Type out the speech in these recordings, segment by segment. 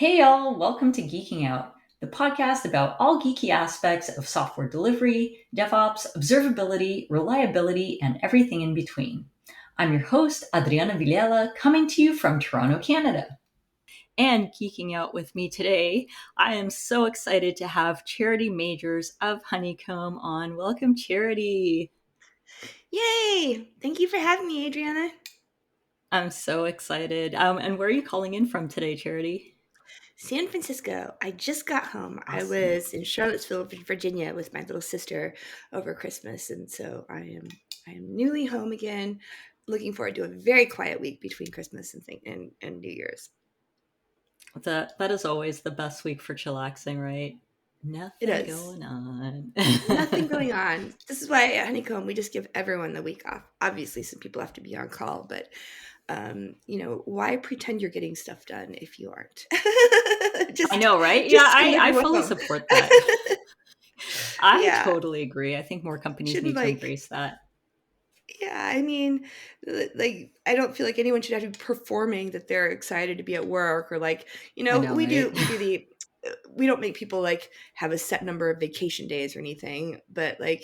Hey y'all, welcome to Geeking Out, the podcast about all geeky aspects of software delivery, DevOps, observability, reliability, and everything in between. I'm your host, Adriana Villela, coming to you from Toronto, Canada. And geeking out with me today, I am so excited to have Charity Majors of Honeycomb on. Welcome, Charity. Yay! Thank you for having me, Adriana. I'm so excited. And where are you calling in from today, Charity? San Francisco. I just got home. I Awesome. was in Charlottesville, Virginia with my little sister over Christmas, and so I am newly home again. Looking forward to a very quiet week between Christmas and New Year's. That is always the best week for chillaxing, right? It Nothing is. going on. Nothing going on. This is why at Honeycomb we just give everyone the week off. Obviously, some people have to be on call, but why pretend you're getting stuff done if you aren't? I just know, right? Yeah, just spend I everyone fully home. support that. I Yeah, totally agree. I think more companies shouldn't need to like embrace that. yeah, I mean, like I don't feel like anyone should have to be performing that they're excited to be at work or like, I know, we right? do the we don't make people like have a set number of vacation days or anything, but like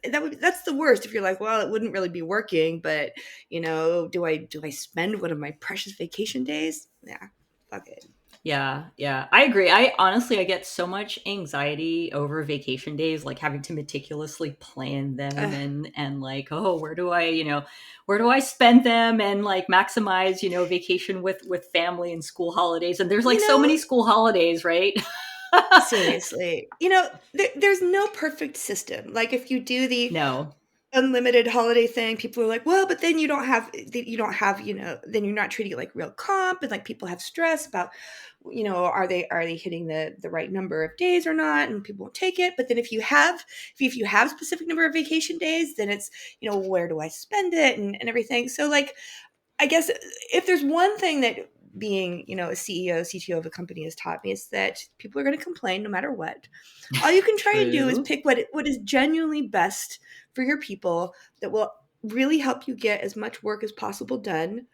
that's the worst if you're like, well, it wouldn't really be working, but do I spend one of my precious vacation days? Yeah, fuck it. Yeah, I agree. I get so much anxiety over vacation days, like having to meticulously plan them Ugh, and like, oh, where do I spend them and like maximize, vacation with family and school holidays. And there's like you so know, many school holidays, right? seriously, there's no perfect system. Like if you do the No. unlimited holiday thing, people are like, "Well, but then then you're not treating it like real comp," and like people have stress about, are they hitting the right number of days or not, and people won't take it. But then if you have specific number of vacation days, then it's, where do I spend it and everything. So like I guess if there's one thing that being, a CEO, CTO of a company has taught me is that people are going to complain no matter what. All you can try and do is True. pick what is genuinely best for your people that will really help you get as much work as possible done,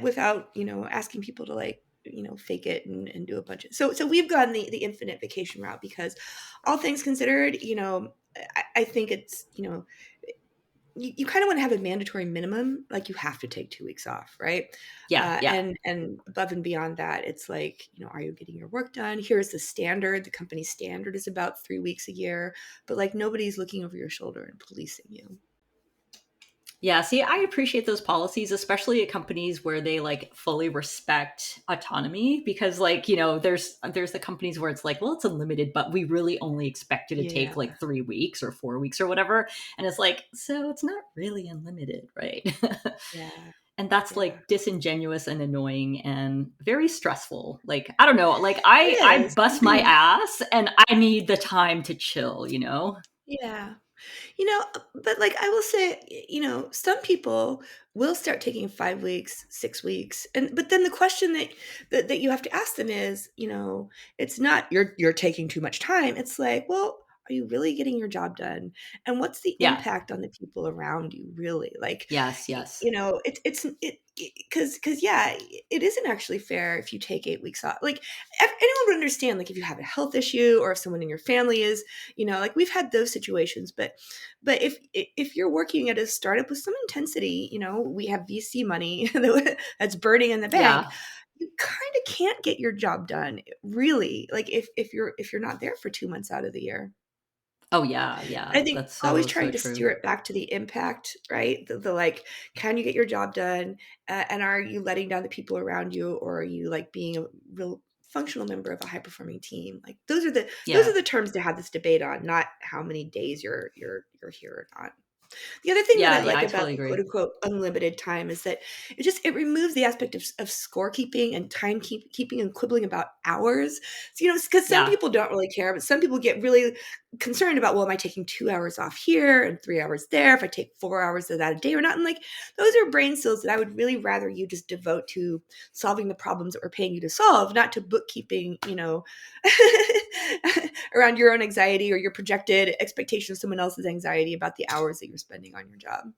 without, asking people to like, fake it and do a bunch of so we've gone the infinite vacation route because all things considered, I think it's, you kind of want to have a mandatory minimum, like you have to take 2 weeks off, right? Yeah. And above and beyond that, it's like, are you getting your work done? Here's the standard. The company standard is about 3 weeks a year, but like nobody's looking over your shoulder and policing you. Yeah, see, I appreciate those policies, especially at companies where they like fully respect autonomy because like, there's the companies where it's like, well, it's unlimited, but we really only expect you to take Yeah, like 3 weeks or 4 weeks or whatever. And it's like, so it's not really unlimited, right? yeah, And that's yeah. like disingenuous and annoying and very stressful. Like, I don't know, like I It bust my is. ass and I need the time to chill. Yeah. But like I will say, some people will start taking 5 weeks, 6 weeks, and but then the question that you have to ask them is, it's not you're taking too much time. It's like, well, are you really getting your job done? And what's the Yeah. impact on the people around you really? Like, Yes, yes. because yeah, it isn't actually fair if you take 8 weeks off. Like anyone would understand, like if you have a health issue or if someone in your family is, like we've had those situations, but if you're working at a startup with some intensity, we have VC money that's burning in the bank. Yeah. You kind of can't get your job done, really. Like if you're not there for 2 months out of the year. Oh yeah. I think That's always so trying to true. steer it back to the impact, right? The like, can you get your job done? And are you letting down the people around you, or are you like being a real functional member of a high performing team? Like those are Yeah. the terms to have this debate on, not how many days you're here or not. The other thing that I Yeah, like I about totally the quote agree. unquote unlimited time is that it removes the aspect of scorekeeping and keeping and quibbling about hours. So, because some Yeah. people don't really care, but some people get really concerned about, well, am I taking 2 hours off here and 3 hours there? If I take 4 hours of that a day or not? And like, those are brain cells that I would really rather you just devote to solving the problems that we're paying you to solve, not to bookkeeping, around your own anxiety or your projected expectation of someone else's anxiety about the hours that you're spending on your job.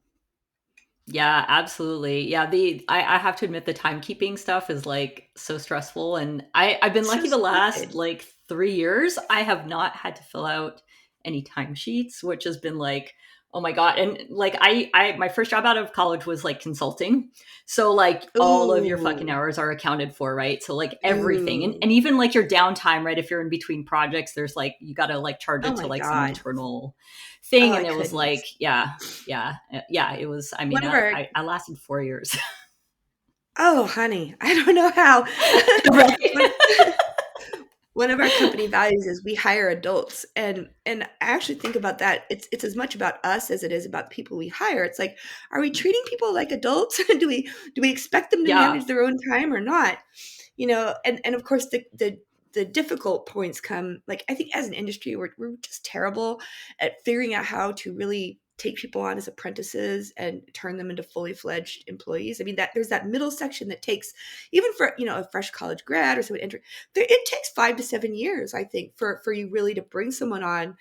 Yeah, absolutely. Yeah, I have to admit the timekeeping stuff is like so stressful, and I've been It's so lucky the last stupid. like 3 years I have not had to fill out any timesheets, which has been like, oh my God. And like I my first job out of college was like consulting. So like all of your fucking Ooh, hours are accounted for, right? So like everything. And ooh. even like your downtime, right? If you're in between projects, there's like you gotta like charge Oh it to my like some God. internal Oh, thing. I And it was couldn't. like, yeah, yeah, yeah, it was. I mean, One of our I lasted 4 years. Oh, honey, I don't know how. Right. One one of our company values is we hire adults, and I actually think about that. It's as much about us as it is about the people we hire. It's like, are we treating people like adults? Do we expect them to Yeah, manage their own time or not? And of course the difficult points come, like, I think as an industry we're just terrible at figuring out how to really take people on as apprentices and turn them into fully fledged employees. I mean, that there's that middle section that takes, even for a fresh college grad or someone enter, it takes 5 to 7 years, I think, for you really to bring someone on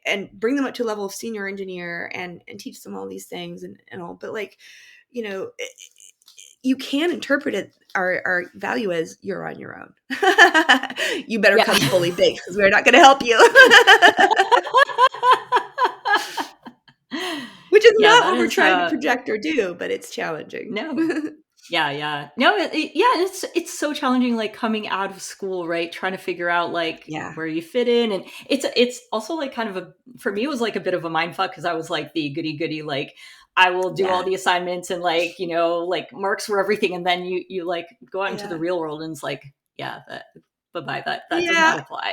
and bring them up to a level of senior engineer and teach them all these things and all. But like, you know you can interpret it, our value as you're on your own. You better yeah. come fully baked because we're not going to help you. Which is Yeah, not that what we're is trying to project or do, but it's challenging. no. Yeah, yeah. No, yeah, it's so challenging like coming out of school, right? Trying to figure out like Yeah, where you fit in, and it's also like kind of a, for me it was like a bit of a mind fuck because I was like the goody goody, like I will do all yeah, the assignments and like, like marks for everything, and then you like go out into the yeah, real world and it's like, yeah, that bye-bye, that does not yeah, apply.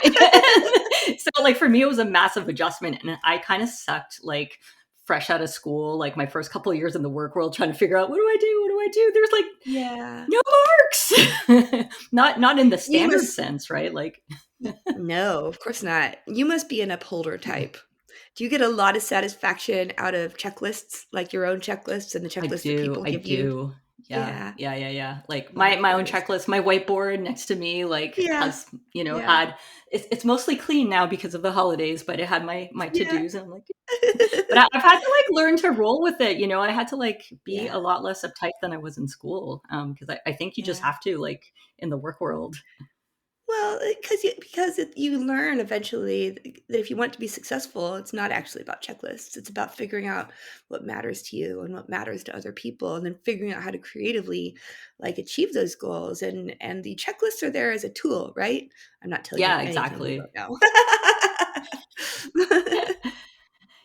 So like for me it was a massive adjustment, and I kind of sucked like fresh out of school, like my first couple of years in the work world, trying to figure out what do I do? What do I do? There's like yeah. no marks. Not in the You standard must sense, right? Like No, of course not. You must be an upholder type. Do you get a lot of satisfaction out of checklists, like your own checklists and the checklists that people I give you? do. Yeah, Yeah. yeah, yeah, yeah. Like Oh my my own goodness. checklist, my whiteboard next to me, like Yeah, has yeah, had, it's mostly clean now because of the holidays, but it had my to yeah. dos, and I'm like, but I've had to like learn to roll with it. I had to like be Yeah, a lot less uptight than I was in school, because I think you just yeah. have to, like, in the work world. Well, because you learn eventually that if you want to be successful, it's not actually about checklists. It's about figuring out what matters to you and what matters to other people, and then figuring out how to creatively, like, achieve those goals. And the checklists are there as a tool, right? I'm not telling you Yeah, anything you exactly. don't know.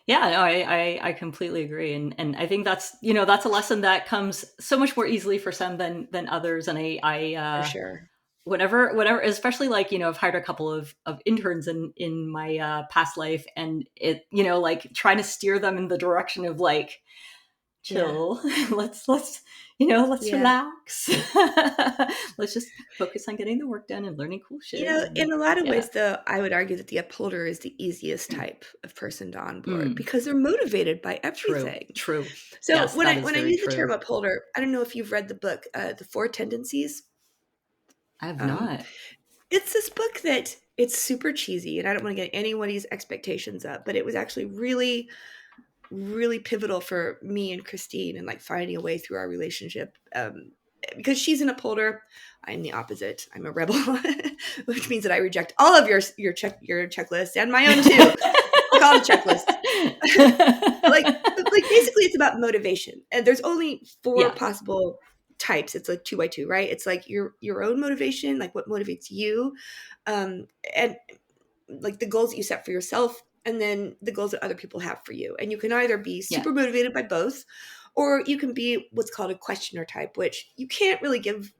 Yeah, no, I completely agree, and I think that's a lesson that comes so much more easily for some than others, and For sure. whenever, especially like, I've hired a couple of interns in my past life, and it, like trying to steer them in the direction of like, Yeah. chill, let's Yeah. relax, let's just focus on getting the work done and learning cool shit, and In a lot of yeah. ways, though, I would argue that the upholder is the easiest type of person to onboard Mm, because they're motivated by true, everything. true. So Yes, when that I is when I very use the term true. upholder, I don't know if you've read the book, The Four Tendencies. I have Um, not. it's this book that it's super cheesy, and I don't want to get anybody's expectations up, but it was actually really, really pivotal for me and Christine and like finding a way through our relationship. Because she's an upholder, I'm the opposite. I'm a rebel, which means that I reject all of your checklists and my own too. Fuck all the checklists. Like basically it's about motivation, and there's only four Yeah, possible types. It's like two by two, right? It's like your own motivation, like what motivates you, um and like the goals that you set for yourself, and then the goals that other people have for you. And you can either be yeah, super motivated by both, or you can be what's called a questioner type, which you can't really give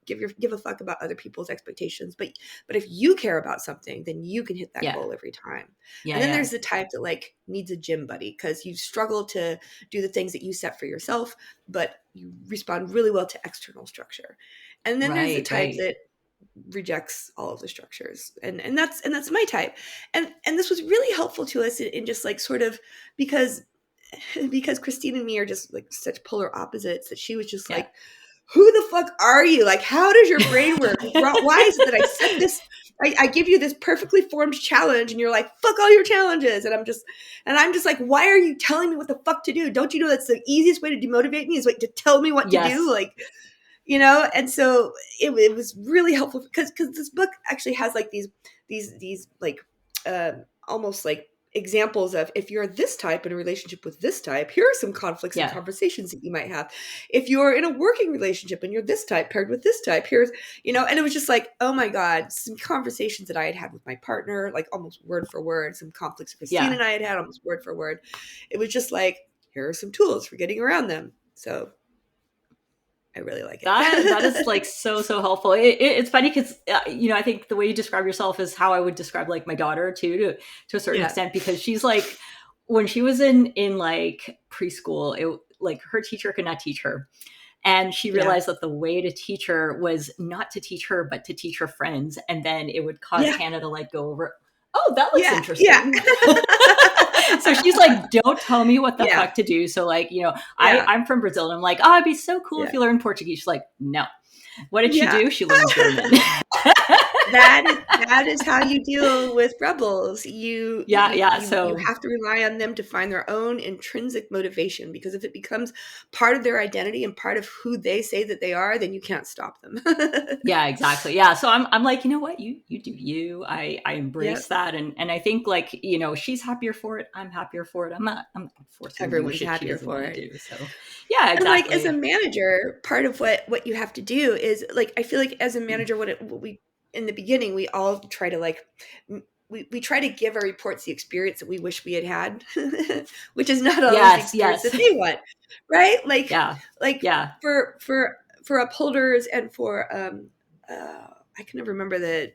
a fuck about other people's expectations, but if you care about something, then you can hit that yeah, goal every time. yeah, And then yeah. there's the type that like needs a gym buddy because you struggle to do the things that you set for yourself, but you respond really well to external structure. And then there's the Right, type right. that rejects all of the structures, and that's my type. And this was really helpful to us in just like sort of because Christine and me are just like such polar opposites, that she was just Yeah. like, who the fuck are you? Like, how does your brain work? Why is it that I set this I give you this perfectly formed challenge and you're like, fuck all your challenges. And I'm just like, why are you telling me what the fuck to do? Don't you know that's the easiest way to demotivate me is like to tell me what to do? Yes. Like, and so it was really helpful because this book actually has like these like almost like examples of, if you're this type in a relationship with this type, here are some conflicts and Yeah. conversations that you might have. If you're in a working relationship and you're this type paired with this type, here's, and it was just like, oh my God, some conversations that I had with my partner, like almost word for word, some conflicts Christine Yeah. and I had almost word for word. It was just like, here are some tools for getting around them. So I really like That is it. like so helpful. It's funny because I think the way you describe yourself is how I would describe like my daughter too, to a certain Yeah. extent, because she's like, when she was in like preschool, it like her teacher could not teach her, and she Yeah. realized that the way to teach her was not to teach her but to teach her friends, and then it would cause Yeah. Hannah to like go over, oh, that looks Yeah. Yeah. interesting. So she's like, don't tell me what the Yeah. fuck to do. So like, Yeah. I'm from Brazil, and I'm like, oh, it'd be so cool if Yeah. you learned Portuguese. She's like, no. What did she Yeah. do? She learned German. That is how you deal with rebels. You Yeah, you yeah. you you So have to rely on them to find their own intrinsic motivation, because if it becomes part of their identity and part of who they say that they are, then you can't stop them. yeah, exactly. Yeah. So I'm like, you know what? You do you. I embrace Yep. that. And I think like, she's happier for it. I'm happier for it. I'm not forcing her to do Everyone's shit she happier doesn't for want to it. do. So yeah, And like as a exactly. manager, part of what you have to do is like, I feel like as a manager, what we in the beginning we all try to like we try to give our reports the experience that we wish we had, which is not always the Yes, experience yes. that they want, right? Like Yeah. like Yeah. for upholders and for I can never remember the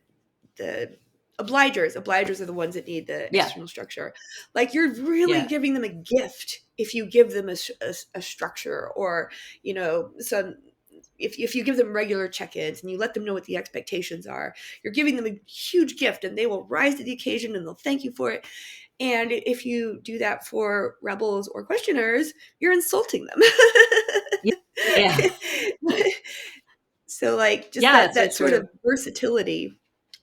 obligers are the ones that need the Yeah. external structure. Like you're really Yeah. giving them a gift if you give them a structure, or some, if you give them regular check-ins and you let them know what the expectations are, you're giving them a huge gift and they will rise to the occasion and they'll thank you for it. And if you do that for rebels or questioners, you're insulting them. Yeah. Yeah. So like just Yeah, that it's so that sort of true. versatility.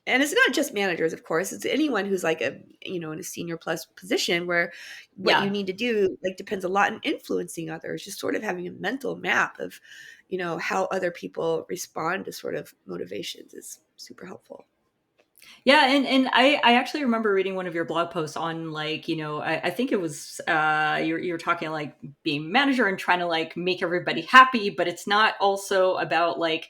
And it's not just managers, of course, it's anyone who's like in a senior plus position, where what you Yeah. need to do like depends a lot on influencing others, just sort of having a mental map of how other people respond to sort of motivations is super helpful. Yeah, and I actually remember reading one of your blog posts on like, I think it was you're talking like being manager and trying to like make everybody happy, but it's not also about like,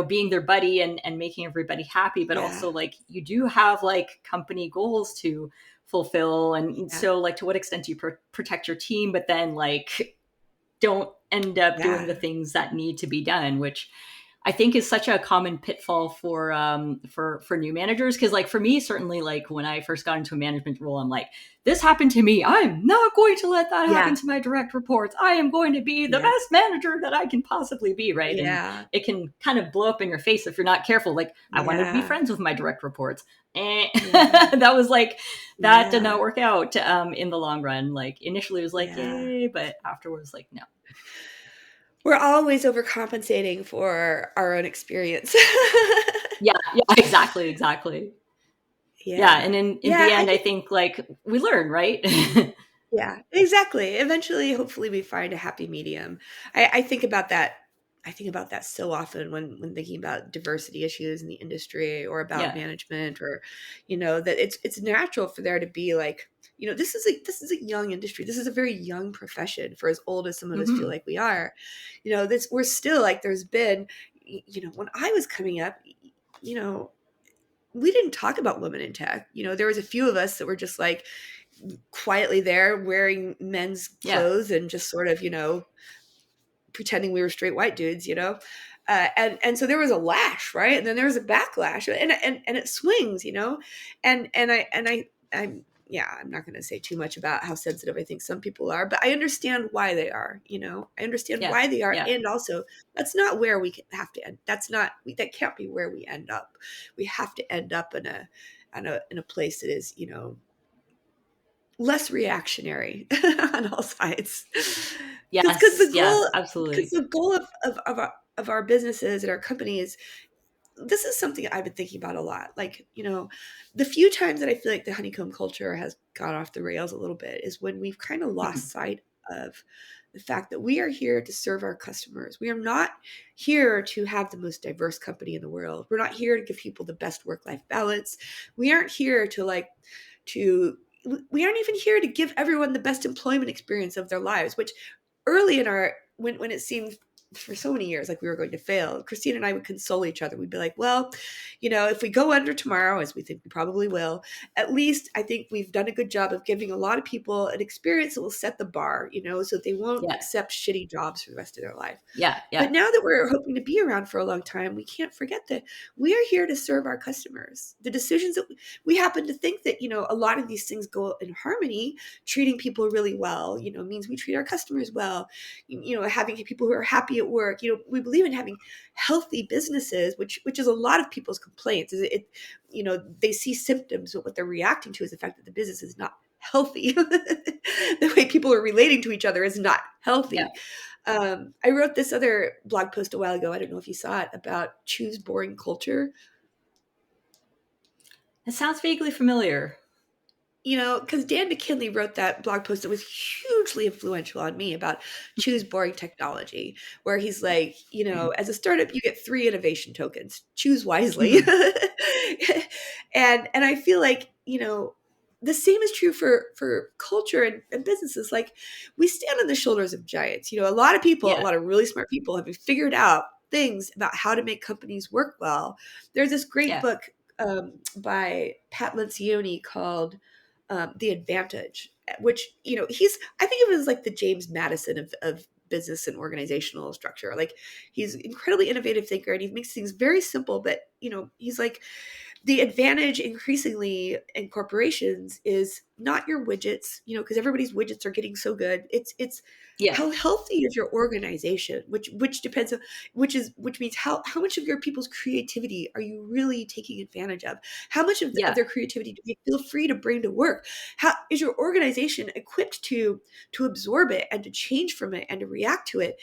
being their buddy and making everybody happy, but Yeah. also like you do have like company goals to fulfill. And Yeah. so like to what extent do you protect your team, but then like don't end up doing Yeah. the things that need to be done, which I think is such a common pitfall for new managers. Because like for me, certainly like when I first got into a management role, I'm like, this happened to me. I'm not going to let that happen Yeah. to my direct reports. I am going to be the Yeah. best manager that I can possibly be, right? And Yeah. it can kind of blow up in your face if you're not careful. Like I wanted to be Yeah. friends with my direct reports. Yeah. That was like that did Yeah. not work out in the long run. Like initially it was like Yeah. yay, but afterwards like no. We're always overcompensating for our own experience. Yeah, yeah, exactly, exactly. Yeah, Yeah. and in Yeah, the I end, I think think like we learn, right? yeah, exactly. Eventually, hopefully we find a happy medium. I think about that. I think about that so often when thinking about diversity issues in the industry or about Yeah. management, or that it's natural for there to be like, this is a young industry. This is a very young profession for as old as some of us feel Hmm. like we are. This we're still like there's been, when I was coming up, you know, we didn't talk about women in tech. There was a few of us that were just like quietly there wearing men's Yeah. clothes and just sort of, pretending we were straight white dudes, and so there was a lash, right? And then there was a backlash, and it swings, and yeah, I'm not going to say too much about how sensitive I think some people are, but I understand why they are, I understand Yeah. why they are. Yeah. And also that's not where we have to end. That can't be where we end up. We have to end up in a place that is, less reactionary on all sides, because Yes. the Yes. goal because Absolutely. the goal of our businesses and our companies this is something I've been thinking about a lot. Like, the few times that I feel like the honeycomb culture has gone off the rails a little bit is when we've kind of lost sight of the fact that we are here to serve our customers. We are not here to have the most diverse company in the world. We're not here to give people the best work-life balance. We aren't here to we aren't even here to give everyone the best employment experience of their lives, which early in our when it seemed for so many years like we were going to fail, Christine and I would console each other. We'd be like, well, if we go under tomorrow, as we think we probably will, at least I think we've done a good job of giving a lot of people an experience that will set the bar, so they won't Yeah. accept shitty jobs for the rest of their life. Yeah. But Yeah. now that we're hoping to be around for a long time, we can't forget that we are here to serve our customers. The decisions that we happen to think that, a lot of these things go in harmony. Treating people really well, means we treat our customers well, having people who are happy at work. We believe in having healthy businesses, which is a lot of people's complaints. Is they see symptoms, but what they're reacting to is the fact that the business is not healthy. The way people are relating to each other is not Yeah. healthy. I wrote this other blog post a while ago. I don't know if you saw it, about choose boring culture. It sounds vaguely familiar. Because Dan McKinley wrote that blog post that was hugely influential on me about choose boring technology, where he's like, as a startup, you get 3 innovation tokens. Choose wisely. Mhm. And I feel like, the same is true for culture and businesses. Like, we stand on the shoulders of giants. A lot of people, a Yeah. lot of really smart people have figured out things about how to make companies work well. There's this great Yeah. book by Pat Lencioni called The Advantage, which, I think of him as like the James Madison of business and organizational structure. Like, he's an incredibly innovative thinker, and he makes things very simple, but, he's like, the advantage increasingly in corporations is not your widgets, because everybody's widgets are getting so good. It's Yeah. how healthy is your organization, which depends on which means how much of your people's creativity are you really taking advantage of? How much of Yeah. their creativity do they feel free to bring to work? How is your organization equipped to absorb it and to change from it and to react to it?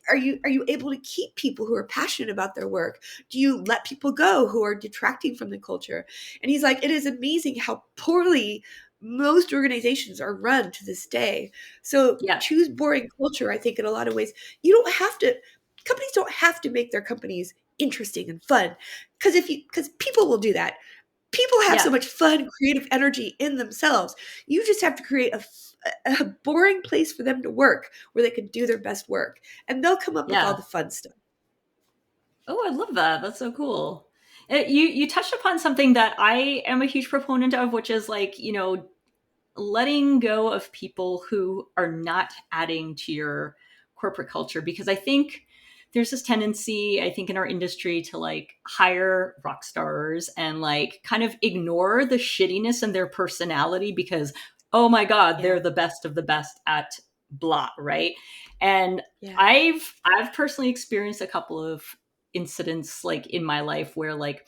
Are you able to keep people who are passionate about their work? Do you let people go who are detracting from the culture? And he's like, it is amazing how poorly most organizations are run to this day. So Yeah. choose boring culture. I think in a lot of ways, you don't have to, companies don't have to make their companies interesting and fun, because people will do that. People have so Yeah. much fun, creative energy in themselves. You just have to create a boring place for them to work where they can do their best work, and they'll come up with all Yeah. the fun stuff. Oh, I love that. That's so cool. You touched upon something that I am a huge proponent of, which is like, letting go of people who are not adding to your corporate culture. Because I think there's this tendency, I think, in our industry to like hire rock stars and like kind of ignore the shittiness in their personality because, oh my God, Yeah, they're the best of the best at blah, right? And yeah, I've personally experienced a couple of incidents like in my life where like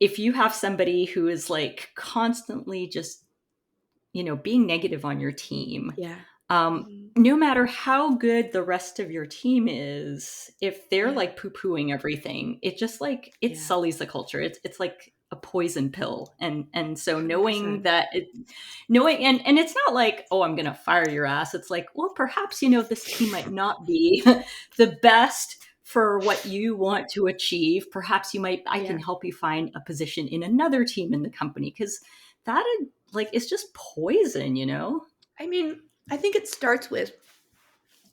if you have somebody who is like constantly just being negative on your team, yeah. Mhm. no matter how good the rest of your team is, if they're Yeah, like poo-pooing everything, it just like it yeah, sullies the culture. It's like a poison pill. And so knowing 100%. that knowing and it's not like, oh, I'm gonna fire your ass. It's like, well, perhaps this team might not be the best for what you want to achieve. Perhaps I can Yeah. help you find a position in another team in the company because that like it's just poison. I mean, I think it starts with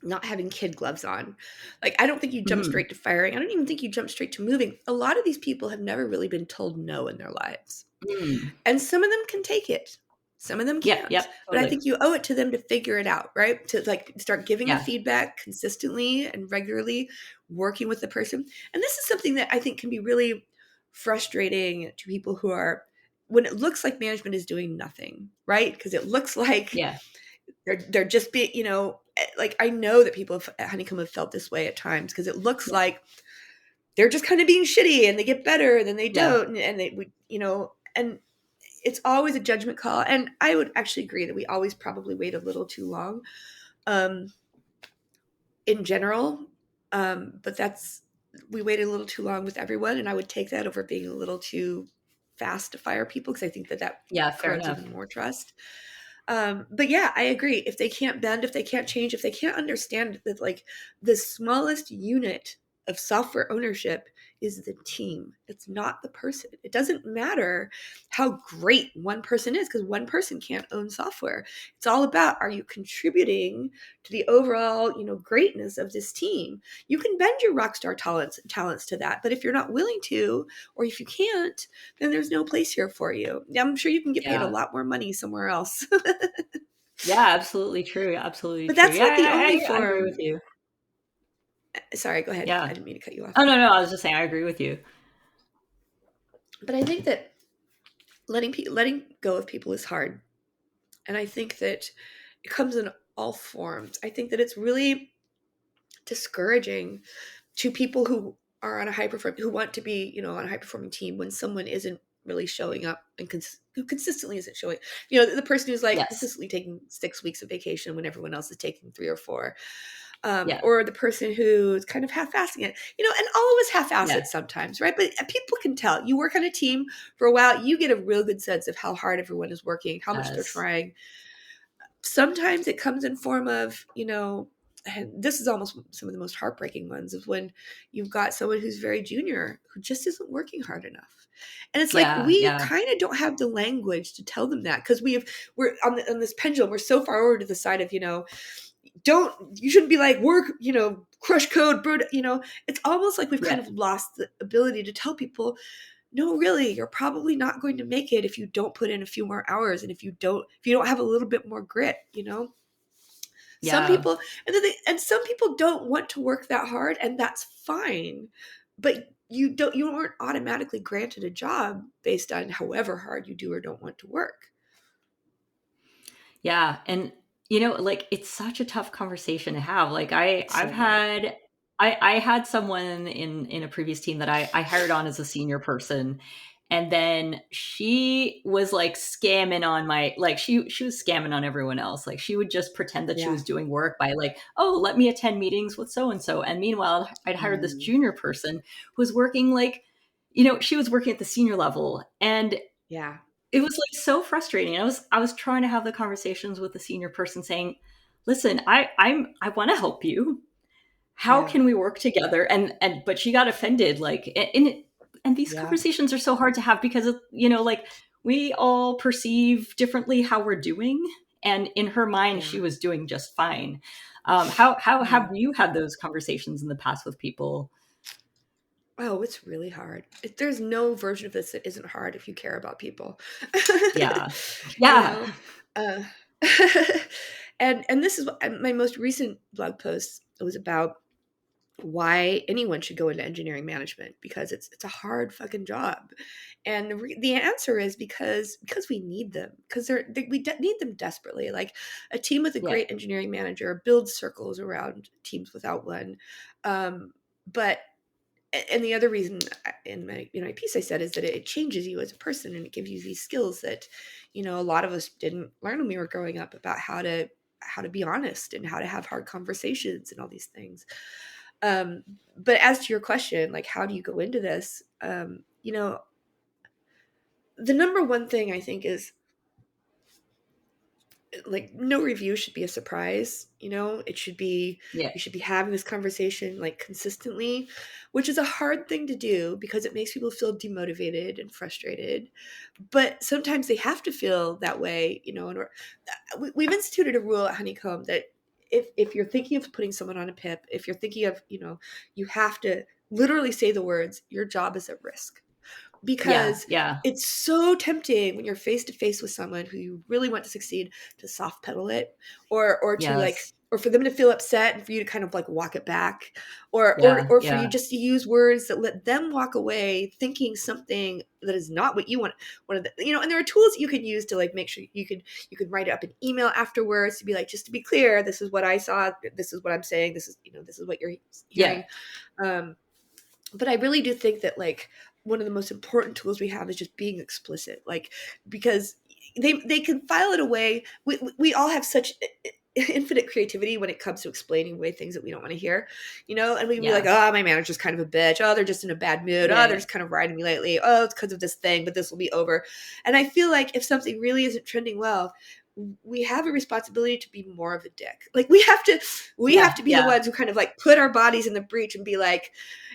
not having kid gloves on. Like, I don't think you jump Mhm. straight to firing. I don't even think you jump straight to moving. A lot of these people have never really been told no in their lives. Mm. And some of them can take it. Some of them Yeah, can't. yep, But I totally. think you owe it to them to figure it out, right? To like start giving the Yeah, feedback consistently and regularly, working with the person. And this is something that I think can be really frustrating to people who are, when it looks like management is doing nothing, right? Because it looks like yeah, they're just being, like, I know that people at Honeycomb have felt this way at times, because it looks yeah, like they're just kind of being shitty and they get better and then they yeah, don't, and they would, and it's always a judgment call. And I would actually agree that we always probably wait a little too long, um, in general. But that's we waited a little too long with everyone, and I would take that over being a little too fast to fire people, because I think that Yeah, fair corrodes enough. even more trust. But yeah, I agree. If they can't bend, if they can't change, if they can't understand that, like, the smallest unit of software ownership is the team, it's not the person. It doesn't matter how great one person is, because one person can't own software. It's all about, are you contributing to the overall, greatness of this team? You can bend your rock star talents to that, but if you're not willing to, or if you can't, then there's no place here for you. I'm sure you can get paid a Yeah. lot more money somewhere else. Yeah, absolutely true. Absolutely But true. that's Yeah, not the only I agree with form. you. Sorry, go ahead. Yeah. I didn't mean to cut you off. Oh, no, no, I was just saying I agree with you. But I think that letting go of people is hard. And I think that it comes in all forms. I think that it's really discouraging to people who are on a high perform who want to be, on a high performing team, when someone isn't really showing up and who consistently isn't showing. The person who's like Yes. consistently taking 6 weeks of vacation when everyone else is taking 3 or 4. Yeah. Or the person who's kind of half-assing it, and all of us half-ass Yeah. it sometimes, right? But people can tell. You work on a team for a while, you get a real good sense of how hard everyone is working, how much they're Yes. trying. Sometimes it comes in form of, and this is almost some of the most heartbreaking ones, of when you've got someone who's very junior who just isn't working hard enough. And it's like, Yeah. we Yeah. kind of don't have the language to tell them that, because we're on this pendulum. We're so far over to the side of, you shouldn't be like, work, crush code, it's almost like we've kind Yeah. of lost the ability to tell people, no, really, you're probably not going to make it if you don't put in a few more hours, and if you don't have a little bit more grit. Some Yeah. people, and some people don't want to work that hard, and that's fine. But you weren't automatically granted a job based on however hard you do or don't want to work. Yeah, and like it's such a tough conversation to have. Like I've So hard. had I had someone in a previous team that I hired on as a senior person, and then she was like scamming on my like she was scamming on everyone else. Like she would just pretend that she Yeah. was doing work by like, "Oh, let me attend meetings with so and so." And meanwhile, I'd hired this Mm, junior person who was working like she was working at the senior level, and yeah. it was, like, so frustrating. I was trying to have the conversations with the senior person saying, "Listen, I wanna help you. How Yeah. can we work together?" And but she got offended, like, and these Yeah. conversations are so hard to have because like, we all perceive differently how we're doing, and in her mind, Yeah. she was doing just fine. How Yeah. have you had those conversations in the past with people? Oh, it's really hard. There's no version of this that isn't hard if you care about people. Yeah. you Yeah. know? Uh, and this is my most recent blog post. It was about why anyone should go into engineering management, because it's a hard fucking job. And the answer is because we need them, because need them desperately. Like, a team with a Yeah. great engineering manager builds circles around teams without one. But and the other reason, in my piece I said, is that it changes you as a person, and it gives you these skills that a lot of us didn't learn when we were growing up, about how to be honest and how to have hard conversations and all these things. um but as to your question, like, how do you go into this? The number one thing I think is, like, no review should be a surprise. It should be, Yeah. you should be having this conversation, like, consistently, which is a hard thing to do because it makes people feel demotivated and frustrated. But sometimes they have to feel that way. And we've instituted a rule at Honeycomb that if you're thinking of putting someone on a PIP, if you're thinking of, you have to literally say the words, your job is at risk. Yeah. Because Yeah. it's so tempting when you're face to face with someone who you really want to succeed, to soft pedal it, or to, like, Yes. or for them to feel upset and for you to kind of like walk it back, or Yeah. or for you Yeah. just to use words that let them walk away thinking something that is not what you want. One of the, and there are tools that you can use to, like, make sure you could write up an email afterwards to be like, just to be clear, this is what I saw, this is what I'm saying, this is what you're Yeah. hearing. um but I really do think that, like, one of the most important tools we have is just being explicit, like, because they can file it away. We all have such infinite creativity when it comes to explaining away things that we don't want to hear, and we can be like, Yeah. oh, my manager's kind of a bitch. Oh, they're just in a bad mood. Oh, they're Yeah. just kind of riding me lately. Oh, it's because of this thing, but this will be over. And I feel like if something really isn't trending well, we have a responsibility to be more of a dick. Like we have Yeah. to be the Yeah. ones who kind of like put our bodies in the breach and be like,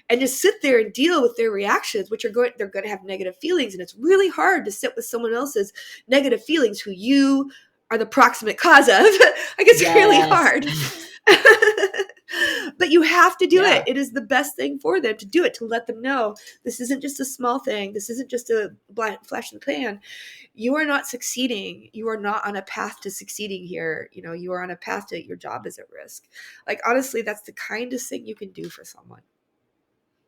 and just sit there and deal with their reactions, which they're going to have negative feelings. And it's really hard to sit with someone else's negative feelings who you are the proximate cause of. Like it's really Yes. hard. But you have to do it. Yeah. It is the best thing for them to do it, to let them know this isn't just a small thing. This isn't just a flash in the pan. You are not succeeding. You are not on a path to succeeding here. You are on a path to your job is at risk. Like, honestly, that's the kindest thing you can do for someone.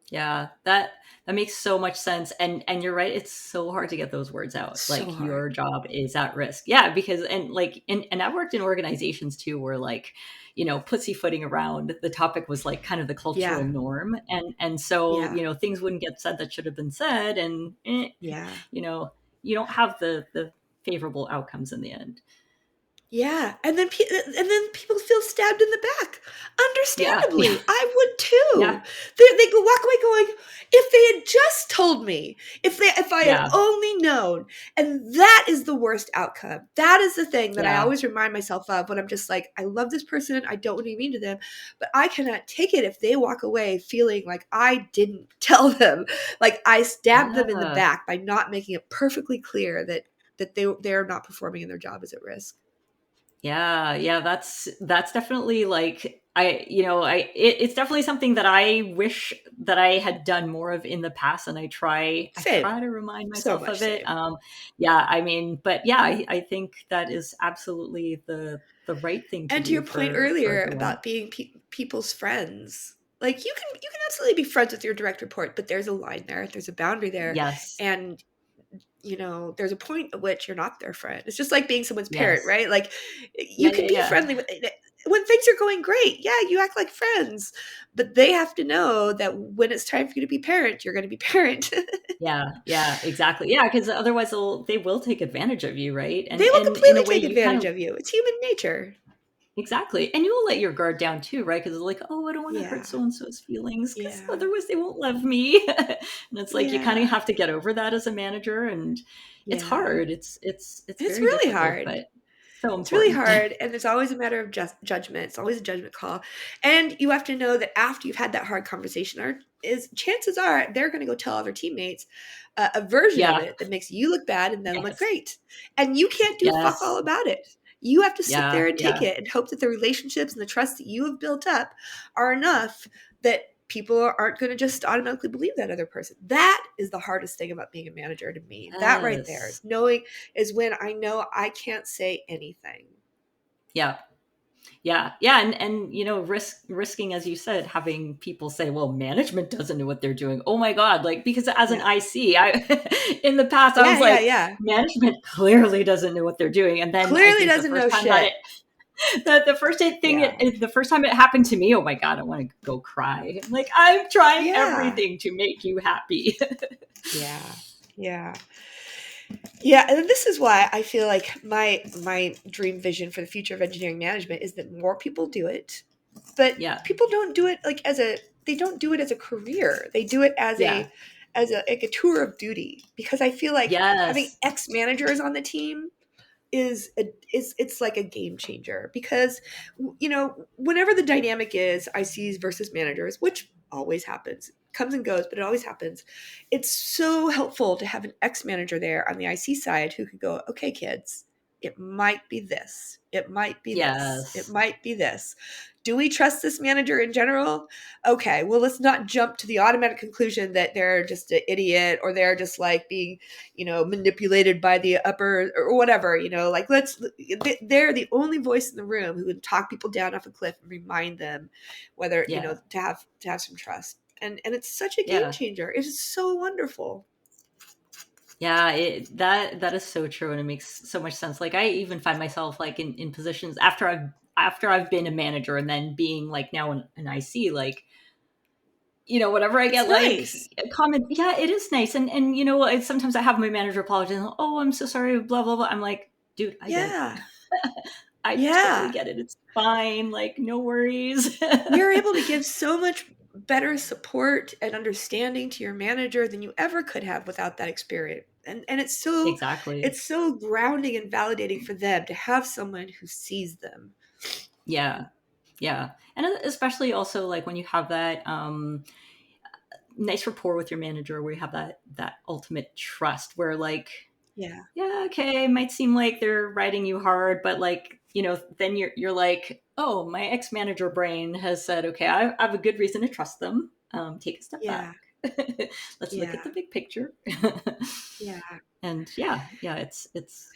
Yeah, that makes so much sense. And you're right, it's so hard to get those words out. So Like hard. your job is at risk. Yeah, because and I've worked in organizations too where like, pussyfooting around the topic was like kind of the cultural Yeah. norm. And so, Yeah. things wouldn't get said that should have been said and Yeah. you don't have the favorable outcomes in the end. Yeah, and then people feel stabbed in the back. Yeah. Yeah. Understandably, I would too. Yeah. They go walk away going, if they had just told me, if I had Yeah. only known, and that is the worst outcome. That is the thing that I Yeah. always remind myself of when I'm just like, I love this person, I don't want to be mean to them, but I cannot take it if they walk away feeling like I didn't tell them, like I stabbed them in the Yeah. back by not making it perfectly clear that they're not performing and their job is at risk. Yeah, yeah, that's definitely like it's definitely something that I wish that I had done more of in the past, and I Same. try to remind So myself much of it. same. Yeah, I mean, but yeah, I think that is absolutely the right thing to And to do your point for earlier everyone. about being people's friends, like you can absolutely be friends with your direct report, but there's a line there, there's a boundary there, Yes, and there's a point at which you're not their friend. It's just like being someone's parent, yes, right? Like yeah, you can yeah, be yeah, friendly when things are going great. Yeah, you act like friends, but they have to know that when it's time for you to be parent, you're going to be parent. yeah, yeah, exactly. Yeah, because otherwise they will take advantage of you, right? They will And in completely a way, take you kind advantage of. of you. It's human nature. Exactly. And you will let your guard down too, right? Because like, oh, I don't want to hurt Yeah. so and so's feelings because Yeah. otherwise they won't love me. And it's like you kind of Yeah. have to get over that as a manager, and it's Yeah. hard. It's It's very really difficult, hard. but so It's really important. hard, and it's always a matter of just judgment. It's always a judgment call, and you have to know that after you've had that hard conversation, is chances are they're going to go tell other teammates a version of Yeah. it that makes you look bad and them look Yes. great, and you can't do fuck all Yes. about it. You have to sit Yeah. there and take Yeah. it and hope that the relationships and the trust that you have built up are enough that people aren't going to just automatically believe that other person. That is the hardest thing about being a manager to me. That right there Yes. is knowing is when I know I can't say anything. Yeah. Yeah, yeah, and risking, as you said, having people say, "Well, management doesn't know what they're doing." Oh my god, like because as an Yeah. IC, I in the past I Yeah, was yeah, like, yeah. management clearly doesn't know what they're doing, and then I Clearly think the doesn't first know time that shit. Yeah. the first time it happened to me, oh my god, I want to go cry. Like I'm trying Yeah. everything to make you happy. Yeah. Yeah. Yeah, and this is why I feel like my dream vision for the future of engineering management is that more people do it, but Yeah, people don't do it they don't do it as a career. They do it yeah, as a like a tour of duty, because I feel like having yes, ex managers on the team it's like a game changer, because whenever the dynamic is ICs versus managers, which always happens, comes and goes, but it always happens, it's so helpful to have an ex manager there on the IC side who could go, okay kids, it might be this, it might be this, it yes, might be this. Do we trust this manager in general? Okay, well, let's not jump to the automatic conclusion that they're just an idiot, or they're just like being manipulated by the upper or whatever, like they're the only voice in the room who can talk people down off a cliff and remind them whether, yeah, to have some trust. And it's such a game yeah. changer. It is so wonderful. Yeah, that is so true, and it makes so much sense. Like I even find myself like in positions after I've been a manager and then being like now an IC, like whenever I It's get like nice. a comment, yeah, it is nice, and sometimes I have my manager apologize, oh, I'm so sorry, blah blah blah. I'm like, dude, I get it. Yeah. I totally Yeah. get it. It's fine. Like, no worries. You're able to give so much better support and understanding to your manager than you ever could have without that experience. And Exactly. it's so grounding and validating for them to have someone who sees them. Yeah. Yeah. And especially also like when you have that nice rapport with your manager where you have that ultimate trust where like, Yeah. yeah, okay, it might seem like they're riding you hard, but like, then you're like, oh, my ex-manager brain has said, okay, I have a good reason to trust them. Take a step back. Yeah. Let's look Yeah. at the big picture. Yeah. And yeah, it's